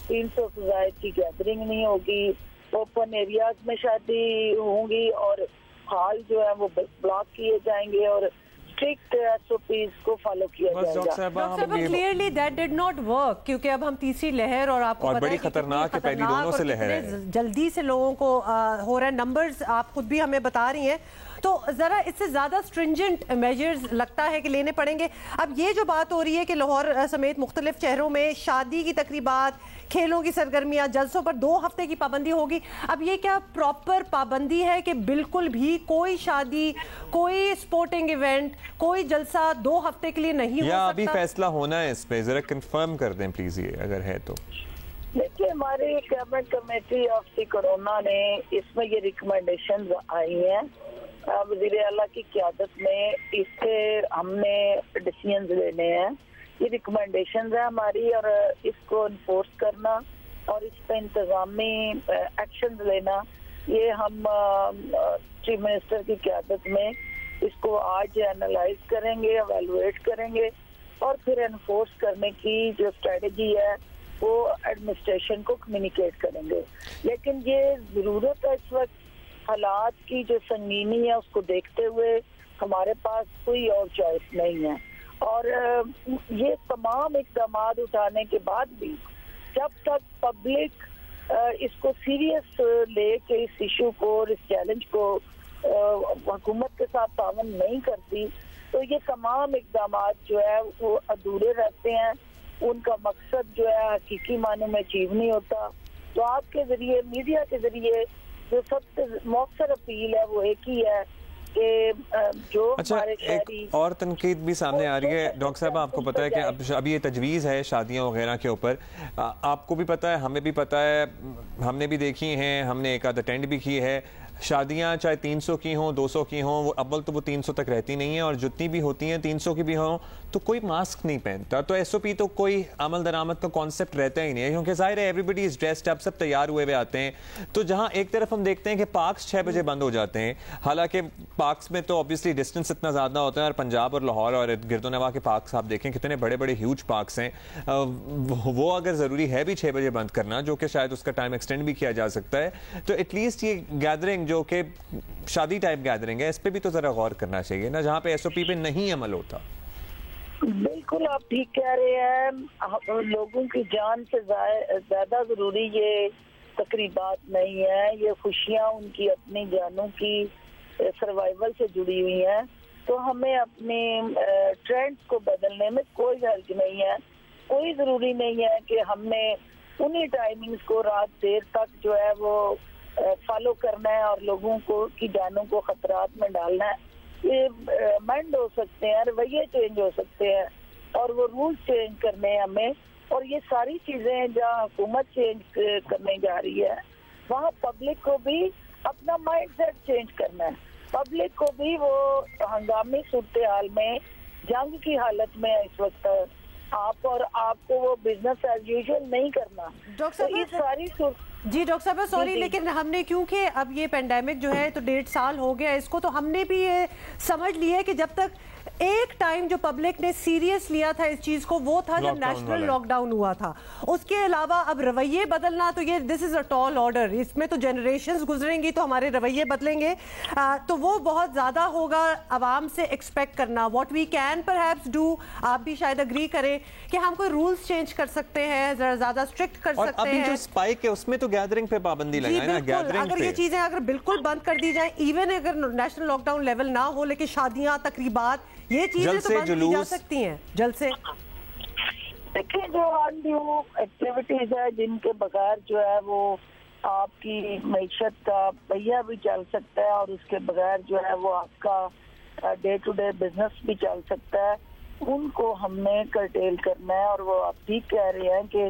300 से ज़ायद की गैदरिंग नहीं होगी, ओपन एरियाज में शादी होंगी और हॉल जो है वो ब्लॉक किए जाएंगे और स्ट्रिक्ट SOPs को फॉलो किया जाएगा। डॉक्टर साहब clearly that did not work, क्योंकि अब हम तीसरी लहर और आपको पता बड़ी है कि खतरनाक है, पहली दोनों से लहर है, जल्दी से लोगों को हो रहा है, नंबर्स आप खुद भी हमें बता रही हैं, तो जरा इससे ज्यादा स्ट्रिंजेंट मेजर्स लगता है कि लेने पड़ेंगे। अब ये जो बात हो रही है कि लाहौर समेत मुख्तलिफ शहरों में शादी की तकरीबात, खेलों की सरगर्मियां, जलसों पर 2 हफ्ते की पाबंदी होगी, अब ये क्या प्रॉपर पाबंदी है कि बिल्कुल भी कोई शादी, कोई स्पोर्टिंग इवेंट, कोई जलसा 2 हफ्ते के लिए नहीं हो सकता? अभी फैसला होना है इस पे, जरा कंफर्म कर दें प्लीज ये अगर है तो। देखिए, हमारी cabinet committee of the corona ने इसमें ये रिकमेंडेशन आई हैं, वज़ीर आला की क़यादत में इससे हमने डिसीजन लेने हैं। ये रिकमेंडेशन है हमारी और इसको इन्फोर्स करना और इस पर इंतजामी एक्शन लेना, ये हम चीफ मिनिस्टर की क़यादत में इसको आज एनालाइज करेंगे, एवेलुएट करेंगे और फिर इन्फोर्स करने की जो स्ट्रेटजी है वो एडमिनिस्ट्रेशन को कम्युनिकेट करेंगे। लेकिन ये ज़रूरत है इस वक्त हालात की जो संगीनी है उसको देखते हुए हमारे पास कोई और चॉइस नहीं है। और ये तमाम इक़दाम उठाने के बाद भी जब तक पब्लिक इसको सीरियस ले के इस इशू को और इस चैलेंज को हुकूमत के साथ तावन नहीं करती, तो ये तमाम इकदाम जो है वो अधूरे रहते हैं, उनका मकसद जो है हकीकी मानों में अचीव नहीं होता। तो आपके जरिए, मीडिया के जरिए जो सबसे मौसर अपील है वो एक ही है कि जो हमारे एक और तनकीद भी सामने आ रही है डॉक्टर साहब, आपको पता है कि अब ये तजवीज़ है शादियां वगैरह के ऊपर, आपको भी पता है, हमें भी पता है, हमने भी देखी हैं, हमने एक आध अटेंड भी की है, शादियां चाहे 300 की हों 200 की हों, वो अव्वल तो वो 300 तक रहती नहीं है, और जितनी भी होती हैं 300 की भी हों तो कोई मास्क नहीं पहनता। तो SOP तो कोई अमल दरामद का कॉन्सेप्ट रहता ही नहीं है, क्योंकि जाहिर है एवरीबडी इज ड्रेस्ड अप, सब तैयार हुए हुए आते हैं। तो जहां एक तरफ हम देखते हैं कि पार्क्स 6 बजे बंद हो जाते हैं, हालांकि पार्क्स में तो ऑब्वियसली डिस्टेंस इतना ज़्यादा होता है, और पंजाब और लाहौर और गिरदोनवा के पार्क्स आप देखें कितने बड़े बड़े ह्यूज पार्क्स हैं, वो अगर ज़रूरी है भी 6 बजे बंद करना, जो कि शायद उसका टाइम एक्सटेंड भी किया जा सकता है, तो एटलीस्ट ये गैदरिंग जो कि शादी टाइप गैदरिंग है, इस पे भी तो जरा गौर करना चाहिए ना, जहाँ पे SOP पे नहीं अमल होता। बिल्कुल आप ठीक कह रहे हैं, लोगों की जान से ज्यादा जरूरी ये तकरीबात नहीं है, ये खुशियाँ उनकी अपनी जानों की सर्वाइवल से जुड़ी हुई हैं। तो हमें अपने ट्रेंड्स को बदलने में कोई हर्ज नहीं है, कोई जरूरी नहीं है कि हमने उन्हीं टाइमिंग्स को रात देर तक जो है वो फॉलो करना है और लोगों को की जानों को खतरात में डालना है। ये माइंड हो सकते हैं, रवैये चेंज हो सकते हैं, और वो रूल्स चेंज करने हैं हमें। और ये सारी चीजें जहाँ हुकूमत चेंज करने जा रही है, वहाँ पब्लिक को भी अपना माइंड सेट चेंज करना है। पब्लिक को भी वो हंगामी सूरत हाल में, जंग की हालत में इस वक्त आप और आपको वो बिजनेस एज यूजुअल नहीं करना। डॉक्टर तो ये सारी जी डॉक्टर साहब सॉरी, लेकिन हमने क्योंकि अब ये पेंडेमिक जो है तो 1.5 साल हो गया इसको, तो हमने भी ये समझ लिया है कि जब तक एक टाइम जो पब्लिक ने सीरियस लिया था इस चीज को वो था जब नेशनल लॉकडाउन हुआ था। उसके अलावा अब रवैये बदलना तो ये this is a tall order, इसमें तो जनरेशंस गुजरेंगी तो हमारे रवैये बदलेंगे, तो वो बहुत ज्यादा होगा आवाम से एक्सपेक्ट करना। What we can perhaps do, आप भी शायद अग्री करें कि हम कोई रूल्स चेंज कर सकते हैं, ज्यादा स्ट्रिक्ट कर सकते हैं। अभी जो स्पाइक है उसमें तो गैदरिंग पे पाबंदी लगाए ना, गैदरिंग अगर ये चीजें अगर बिल्कुल बंद कर दी जाए, इवन अगर नेशनल लॉकडाउन लेवल ना हो, लेकिन शादियां तकरीबात ये चीजें तो बंद की जा सकती हैं जल्द से। देखिए जो अनड्यू एक्टिविटीज है जिनके बगैर जो है वो आपकी मैशत का पहिया भी चल सकता है और उसके बगैर जो है वो आपका डे टू डे बिजनेस भी चल सकता है, उनको हमने कर्टेल करना है। और वो आप ठीक कह रहे हैं कि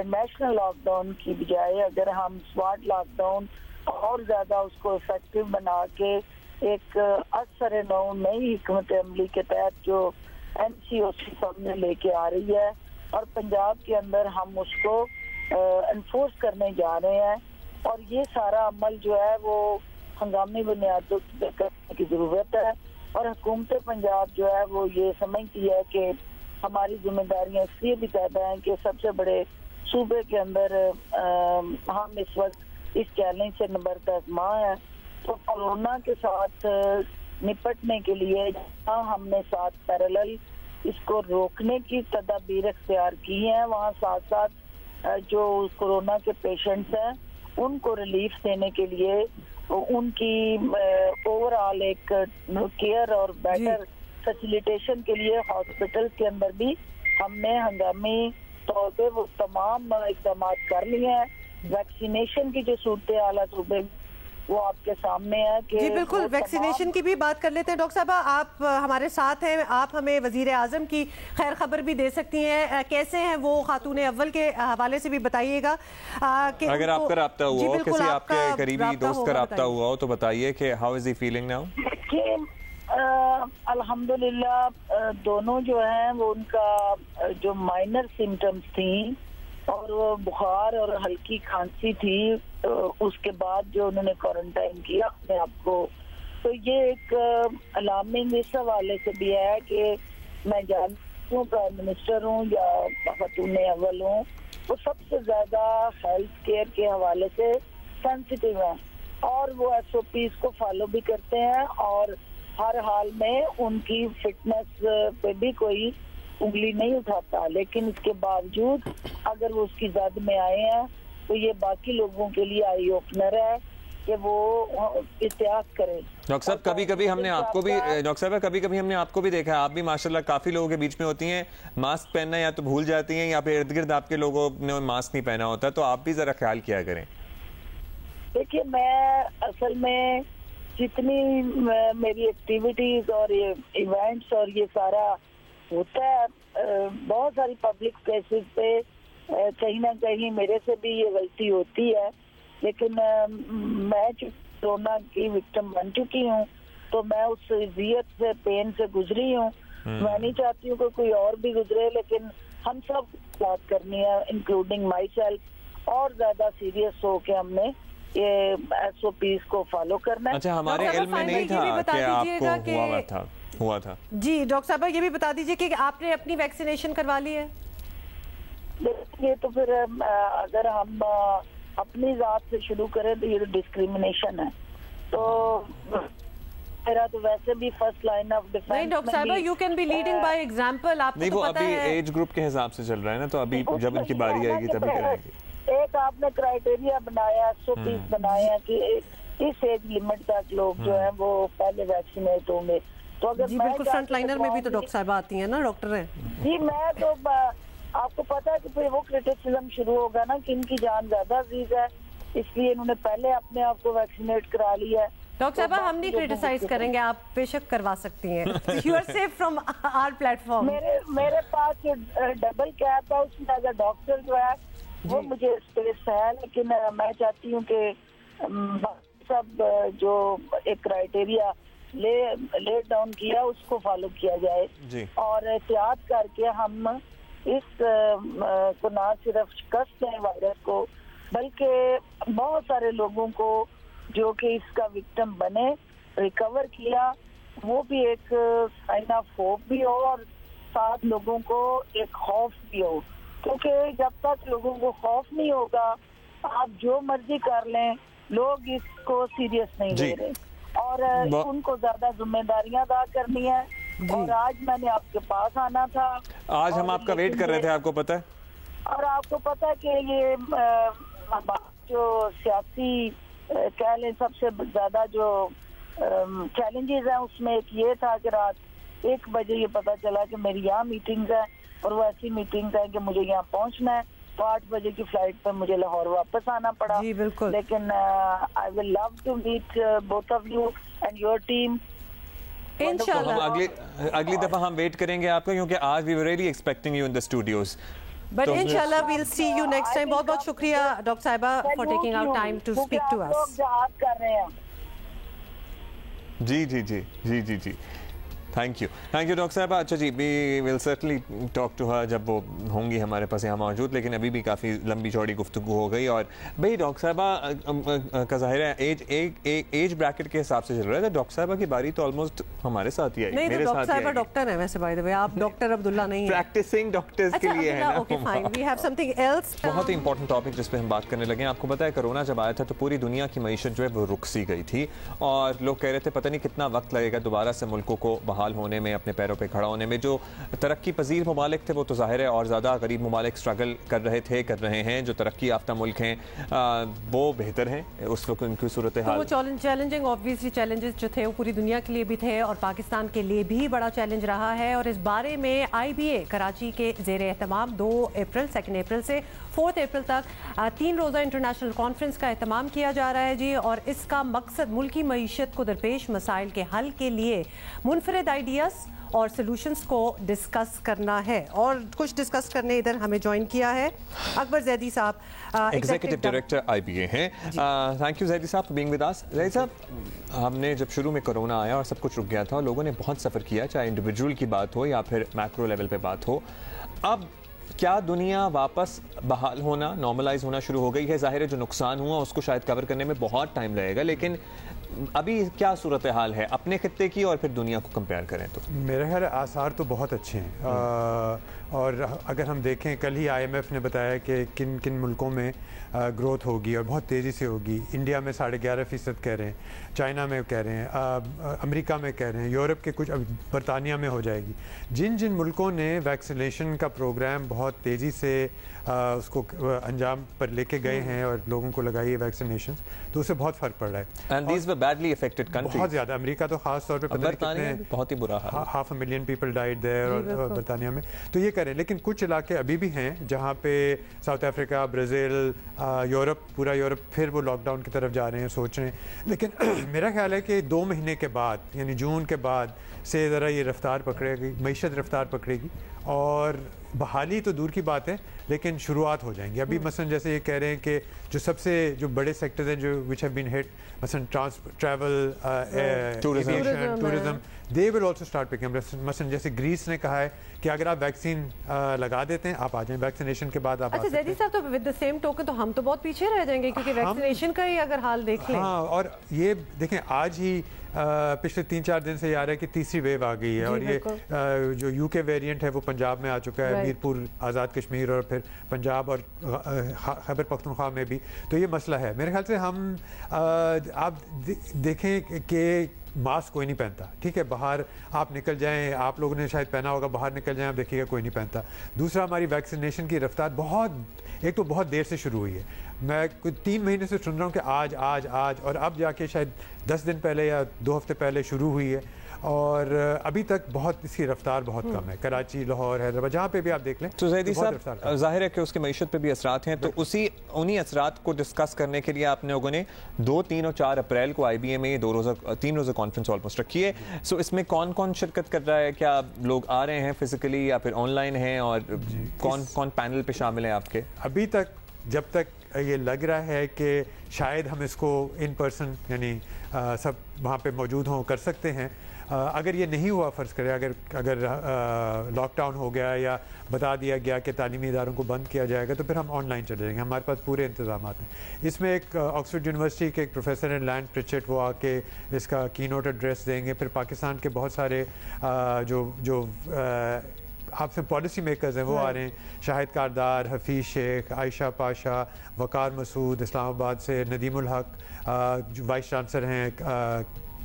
नेशनल लॉकडाउन की बजाय अगर हम स्मार्ट लॉकडाउन और ज्यादा उसको इफेक्टिव बना के एक असर नौ नई हिकमत अमली के तहत जो NCOC सामने लेके आ रही है और पंजाब के अंदर हम उसको एनफोर्स करने जा रहे हैं, और ये सारा अमल जो है वो हंगामी बुनियादों पे करने की जरूरत है। और हुकूमत पंजाब जो है वो ये समझती है कि हमारी जिम्मेदारियां इसलिए भी पैदा हैं कि सबसे बड़े सूबे के अंदर हम इस वक्त इस चैलेंज से निबर्दाज़मा है। तो कोरोना के साथ निपटने के लिए जहाँ हमने साथ पैरेलल इसको रोकने की तदाबीर अख्तियार की है, वहाँ साथ साथ जो कोरोना के पेशेंट्स हैं उनको रिलीफ देने के लिए उनकी ओवरऑल एक केयर और बेटर फैसिलिटेशन के लिए हॉस्पिटल के अंदर भी हमने हंगामी तौर पे वो तमाम इक़दाम कर लिए हैं। वैक्सीनेशन की जो सूरत हालत सूबे वो आपके सामने है कि जी बिल्कुल, वैक्सीनेशन की भी बात कर लेते हैं। डॉक्टर साहब आप हमारे साथ हैं, आप हमें वजीर आजम की खैर खबर भी दे सकती हैं, कैसे हैं वो खातून अव्वल के हवाले से भी बताइएगा। अगर आपका राब्ता हुआ हो, किसी आपके करीबी दोस्त का राब्ता हुआ हो तो बताइए कि how is he feeling now. अल्हम्दुलिल्लाह दोनों जो हैं वो उनका जो माइनर सिम्टम्स थी और वो बुखार और हल्की खांसी थी, उसके बाद जो उन्होंने क्वारंटाइन किया अपने आप को, तो ये एक अलार्मिंग इस हवाले से भी है कि मैं जानती हूँ प्राइम मिनिस्टर हूँ या खातून अव्वल हूँ, वो सबसे ज्यादा हेल्थ केयर के हवाले से सेंसिटिव है और वो SOPs को फॉलो भी करते हैं और हर हाल में उनकी फिटनेस पे भी कोई उंगली नहीं उठाता। लेकिन इसके बावजूद अगर वो उसकी जद में आए हैं तो ये बाकी लोगों के लिए आई ओपनर है कि वो एहतियात करें। डॉक्टर साहब कभी कभी हमने आपको भी देखा है, आप भी माशाल्लाह काफी लोगों के बीच में होती हैं, मास्क पहनना या तो भूल जाती हैं या फिर इर्द गिर्द आपके लोगों ने मास्क नहीं पहना होता, तो आप भी जरा ख्याल किया करें। देखिए, मैं असल में जितनी मेरी एक्टिविटीज और ये इवेंट्स और ये सारा होता है, बहुत सारी पब्लिक प्लेसेस पे कहीं ना कहीं मेरे से भी ये गलती होती है, लेकिन मैं कोरोना की विक्टिम बन चुकी हूँ, तो मैं उस इज़्ज़त से, पेन से गुजरी हूँ। मैं नहीं चाहती हूँ कि कोई और भी गुजरे, लेकिन हम सब बात करनी है, इंक्लूडिंग माई सेल्फ, और ज्यादा सीरियस हो के हमने ये SOPs को फॉलो करना है। अच्छा, हमारे इल्म में नहीं था कि आपको हुआ था। जी डॉक्टर साहब, ये भी बता दीजिए कि आपने अपनी वैक्सीनेशन करवा ली है? ये तो फिर अगर हम अपनी जात से शुरू करें तो ये तो डिस्क्रिमिनेशन है, तो मेरा तो वैसे भी फर्स्ट लाइन ऑफ डिफेंस नहीं डॉक्टर साहब, you can be leading by example. आपको नहीं, तो वो पता अभी है एज ग्रुप के हिसाब से चल रहा है ना, तो अभी जब उनकी बारी आएगी तभी कराएंगे। एक आपने क्राइटेरिया बनाया, SOPs बनाया कि इस एज लिमिट तक लोग जो है वो पहले वैक्सीनेट होंगे, तो अगर जी बिल्कुल, फ्रंट लाइनर में भी तो डॉक्टर साहब आती हैं ना, डॉक्टर है जी। मैं तो आपको पता है कि फिर वो क्रिटिसिज्म शुरू होगा ना कि इनकी जान ज्यादा अजीज है, इसलिए इन्होंने पहले अपने आप को वैक्सीनेट करा लिया है। डॉक्टर साहब, हम नहीं क्रिटिसाइज करेंगे, आप बेशक करवा सकती हैं। You are safe from our platform. मेरे पास जो डबल कैप है उसमें एज अ डॉक्टर जो है वो मुझे स्पेस है, लेकिन मैं चाहती हूँ कि सब जो एक क्राइटेरिया ले डाउन किया उसको फॉलो किया जाए जी। और एहतियात करके हम इस को ना सिर्फ शिकस्त दें वायरस को, बल्कि बहुत सारे लोगों को जो कि इसका विक्टिम बने, रिकवर किया, वो भी एक साइन ऑफ होप भी हो और साथ लोगों को एक खौफ भी हो, क्योंकि जब तक लोगों को खौफ नहीं होगा, आप जो मर्जी कर लें, लोग इसको सीरियस नहीं ले रहे और उनको ज्यादा जिम्मेदारियां अदा करनी है। और आज मैंने आपके पास आना था, आज हम आपका वेट कर रहे थे, आपको पता है। और आपको पता है कि ये जो सियासी कह लें सबसे ज्यादा जो चैलेंजेस हैं उसमें एक ये था कि रात 1 बजे ये पता चला कि मेरी यहाँ मीटिंग्स है और वो ऐसी मीटिंग्स है कि मुझे यहाँ पहुँचना है, तो 8 बजे की फ्लाइट पर मुझे लाहौर वापस आना पड़ा। जी बिल्कुल। लेकिन I will love to meet both of you and your team. इंशाल्लाह अगली दफा हम वेट करेंगे आपका, क्योंकि आज we were really expecting you in the studios, but इंशाल्लाह we will see you next time. बहुत बहुत शुक्रिया डॉक्टर साहिबा for taking out time to speak to us. कर रहे हैं। जी जी जी जी जी जी, थैंक यू डॉक्टर साहब। अच्छा जी, we will certainly talk to her जब वो होंगी हमारे पास यहाँ मौजूद, लेकिन अभी भी काफ़ी लंबी चौड़ी गुफ्तगू हो गई। और भाई डॉक्टर साहबा का जाहिर है एज ब्रैकेट के हिसाब से चल रहा है, तो डॉक्टर साहबा की बारी तो ऑलमोस्ट हमारे साथ ही आई। नहीं, तो डॉक्टर साहबा डॉक्टर है वैसे, बाय द वे आप डॉक्टर अब्दुल्ला नहीं है, प्रैक्टिसिंग डॉक्टर्स के लिए है ना। Okay fine, we have something else. बहुत ही इंपॉर्टेंट टॉपिक जिस पे हम बात करने लगे। आपको पता है कोरोना जब आया था तो पूरी दुनिया की मईशत जो है वो रुक सी गई थी और लोग कह रहे थे पता नहीं कितना वक्त लगेगा दोबारा से मुल्कों को बहाल होने में, अपने पैरों पे खड़ा होने में। जो तरक्की पजीर ममालिक थे वो तो जाहिर है और ज़्यादा गरीब ममालिक स्ट्रगल कर रहे हैं। जो तरक्की याफ्ता मुल्क हैं वो बेहतर हैं उस वक्त उनकी सूरत हाल। तो वो चैलेंजिंग ऑब्वियसली चैलेंजेस जो थे वो पूरी दुनिया के लिए भी थे और पाकिस्तान के लिए भी बड़ा चैलेंज रहा है। और इस बारे में IBA कराची के ज़ेर एहतमाम 2 अप्रैल 2 अप्रैल से 4 अप्रैल तक 3 रोज़ा इंटरनेशनल कॉन्फ्रेंस का एहतमाम किया जा रहा है जी। और इसका मकसद मुल्की मईशत को दरपेश मसाइल के हल के लिए मुनफरिद आइडियाज़ और सॉल्यूशंस को डिस्कस करना है। और कुछ डिस्कस करने इधर हमें ज्वाइन किया है अकबर जैदी साहब, एग्जीक्यूटिव डायरेक्टर IBA हैं। थैंक यू जैदी साहब for being with us. Zaidi साहब, हमने जब शुरू में कोरोना आया और सब कुछ रुक गया था, लोगों ने बहुत सफ़र किया, चाहे इंडिविजुअल की बात हो या फिर मैक्रो लेवल पे बात हो। अब क्या दुनिया वापस बहाल होना, नॉर्मलाइज होना शुरू हो गई है? जाहिर है जो नुकसान हुआ उसको शायद कवर करने में बहुत टाइम लगेगा, लेकिन अभी क्या सूरत हाल है अपने खित्ते की और फिर दुनिया को कंपेयर करें तो? मेरे ख्याल आसार तो बहुत अच्छे हैं और अगर हम देखें, कल ही IMF ने बताया कि किन किन मुल्कों में ग्रोथ होगी और बहुत तेज़ी से होगी। इंडिया में 11.5% कह रहे हैं, चाइना में कह रहे हैं, अमेरिका में कह रहे हैं, यूरोप के कुछ, बरतानिया में हो जाएगी। जिन जिन मुल्कों ने वैक्सीनेशन का प्रोग्राम बहुत तेज़ी से उसको अंजाम पर लेके गए हैं और लोगों को लगाई है वैक्सीनेशन, तो उससे बहुत फ़र्क पड़ रहा है। And these were badly affected countries. बहुत ज़्यादा, अमेरिका तो खास तौर पे पता नहीं कितने, बहुत ही बुरा हाल, 500,000 पीपल डाइड देयर, और बरतानिया में तो ये करें। लेकिन कुछ इलाके अभी भी हैं जहाँ पे साउथ अफ्रीका, ब्राज़ील, यूरोप, पूरा यूरोप फिर वो लॉकडाउन की तरफ जा रहे हैं, सोच रहे हैं। लेकिन मेरा ख्याल है कि 2 महीने के बाद, यानी जून के बाद से ज़रा ये रफ्तार पकड़ेगी, मईशत रफ्तार पकड़ेगी, और बहाली तो दूर की बात है लेकिन शुरुआत हो जाएंगी। अभी मसलन जैसे ये कह रहे हैं कि जो बड़े सेक्टर्स हैं जो विच हैव बीन हिट, मसलन travel, tourism, they will also start picking. मसलन जैसे ग्रीस ने कहा है कि अगर आप वैक्सीन लगा देते हैं, आप आ जाएं, वैक्सीनेशन के बाद आप आ सकते हैं। जैदी साहब, तो विद द सेम टोकन तो हम तो बहुत पीछे रह जाएंगे, क्योंकि वैक्सीनेशन का ही अगर हाल देख लें। हाँ, और ये देखें आज ही पिछले 3-4 दिन से आ रहा है कि तीसरी वेव आ गई है, और ये जो यूके वेरिएंट है वो पंजाब में आ चुका है, मीरपुर, आज़ाद कश्मीर और फिर पंजाब और खैबर पख्तूनख्वा में भी। तो ये मसला है। मेरे ख्याल से हम आप देखें कि मास्क कोई नहीं पहनता, ठीक है, बाहर आप निकल जाएं, आप लोगों ने शायद पहना होगा, बाहर निकल जाएं आप देखिएगा कोई नहीं पहनता। दूसरा, हमारी वैक्सीनेशन की रफ्तार एक तो बहुत देर से शुरू हुई है। मैं कुछ 3 महीने से सुन रहा हूँ कि आज और अब जाके शायद 10 दिन पहले या 2 हफ्ते पहले शुरू हुई है, और अभी तक बहुत इसकी रफ्तार बहुत कम है। कराची, लाहौर, हैदराबाद, जहाँ पे भी आप देख लें। तो ज़ैदी साहब, जाहिर है कि उसकी मईशत पे भी असरात हैं, तो उन्हीं असरात को डिस्कस करने के लिए आप लोगों ने 2, 3 और 4 अप्रैल को IBA में 3 रोज़ा कॉन्फ्रेंस ऑलमोस्ट रखी है। सो इसमें कौन कौन शिरकत कर रहा है? क्या लोग आ रहे हैं फिजिकली या फिर ऑनलाइन हैं, और कौन पैनल पे शामिल है आपके? अभी तक जब तक ये लग रहा है कि शायद हम इसको इन पर्सन, यानी सब वहाँ पे मौजूद हों, कर सकते हैं। अगर ये नहीं हुआ, फ़र्ज़ करें अगर लॉकडाउन हो गया या बता दिया गया कि तालीमी इदारों को बंद किया जाएगा, तो फिर हम ऑनलाइन चले जाएंगे। हमारे पास पूरे इंतजाम हैं। इसमें एक ऑक्सफोर्ड यूनिवर्सिटी के एक प्रोफेसर हैं, लैंड प्रिचेट, वो आके इसका कीनोट एड्रेस देंगे। फिर पाकिस्तान के बहुत सारे जो आपसे पॉलिसी मेकर्स हैं वो आ रहे हैं, शाहिद कारदार, हफीज़ शेख, आयशा पाशा, वकार मसूद इस्लामाबाद से, नदीमुल हक जो वाइस चांसलर हैं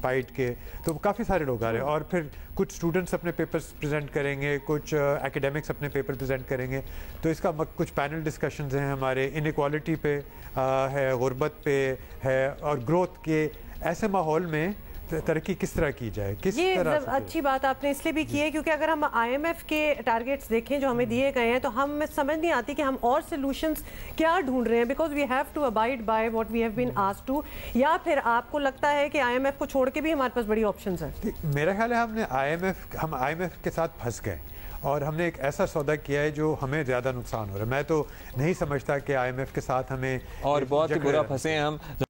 पाइट के, तो काफ़ी सारे लोग आ रहे हैं। और फिर कुछ स्टूडेंट्स अपने पेपर्स प्रेजेंट करेंगे, कुछ एकेडमिक्स अपने पेपर प्रेजेंट करेंगे। तो इसका कुछ पैनल डिस्कशंस हैं हमारे, इनइक्वालिटी पे है, गुर्बत पे है, और ग्रोथ के ऐसे माहौल में तरक्की किस तरह की जाए, किस तरह से। अच्छी बात आपने इसलिए भी की है क्योंकि अगर हम IMF के टारगेट्स देखें जो हमें दिए गए हैं, तो हमें समझ नहीं आती कि हम और सोल्यूशंस क्या ढूंढ रहे हैं, because we have to abide by what we have been asked to, या फिर आपको लगता है कि IMF को छोड़ के भी हमारे पास बड़ी ऑप्शंस हैं? मेरा ख्याल है हम IMF के साथ फंस गए, और हमने एक ऐसा सौदा किया है जो हमें ज़्यादा नुकसान हो रहा है। मैं तो नहीं समझता कि IMF के साथ हमें, और बहुत ही बुरा फंसे हैं हम।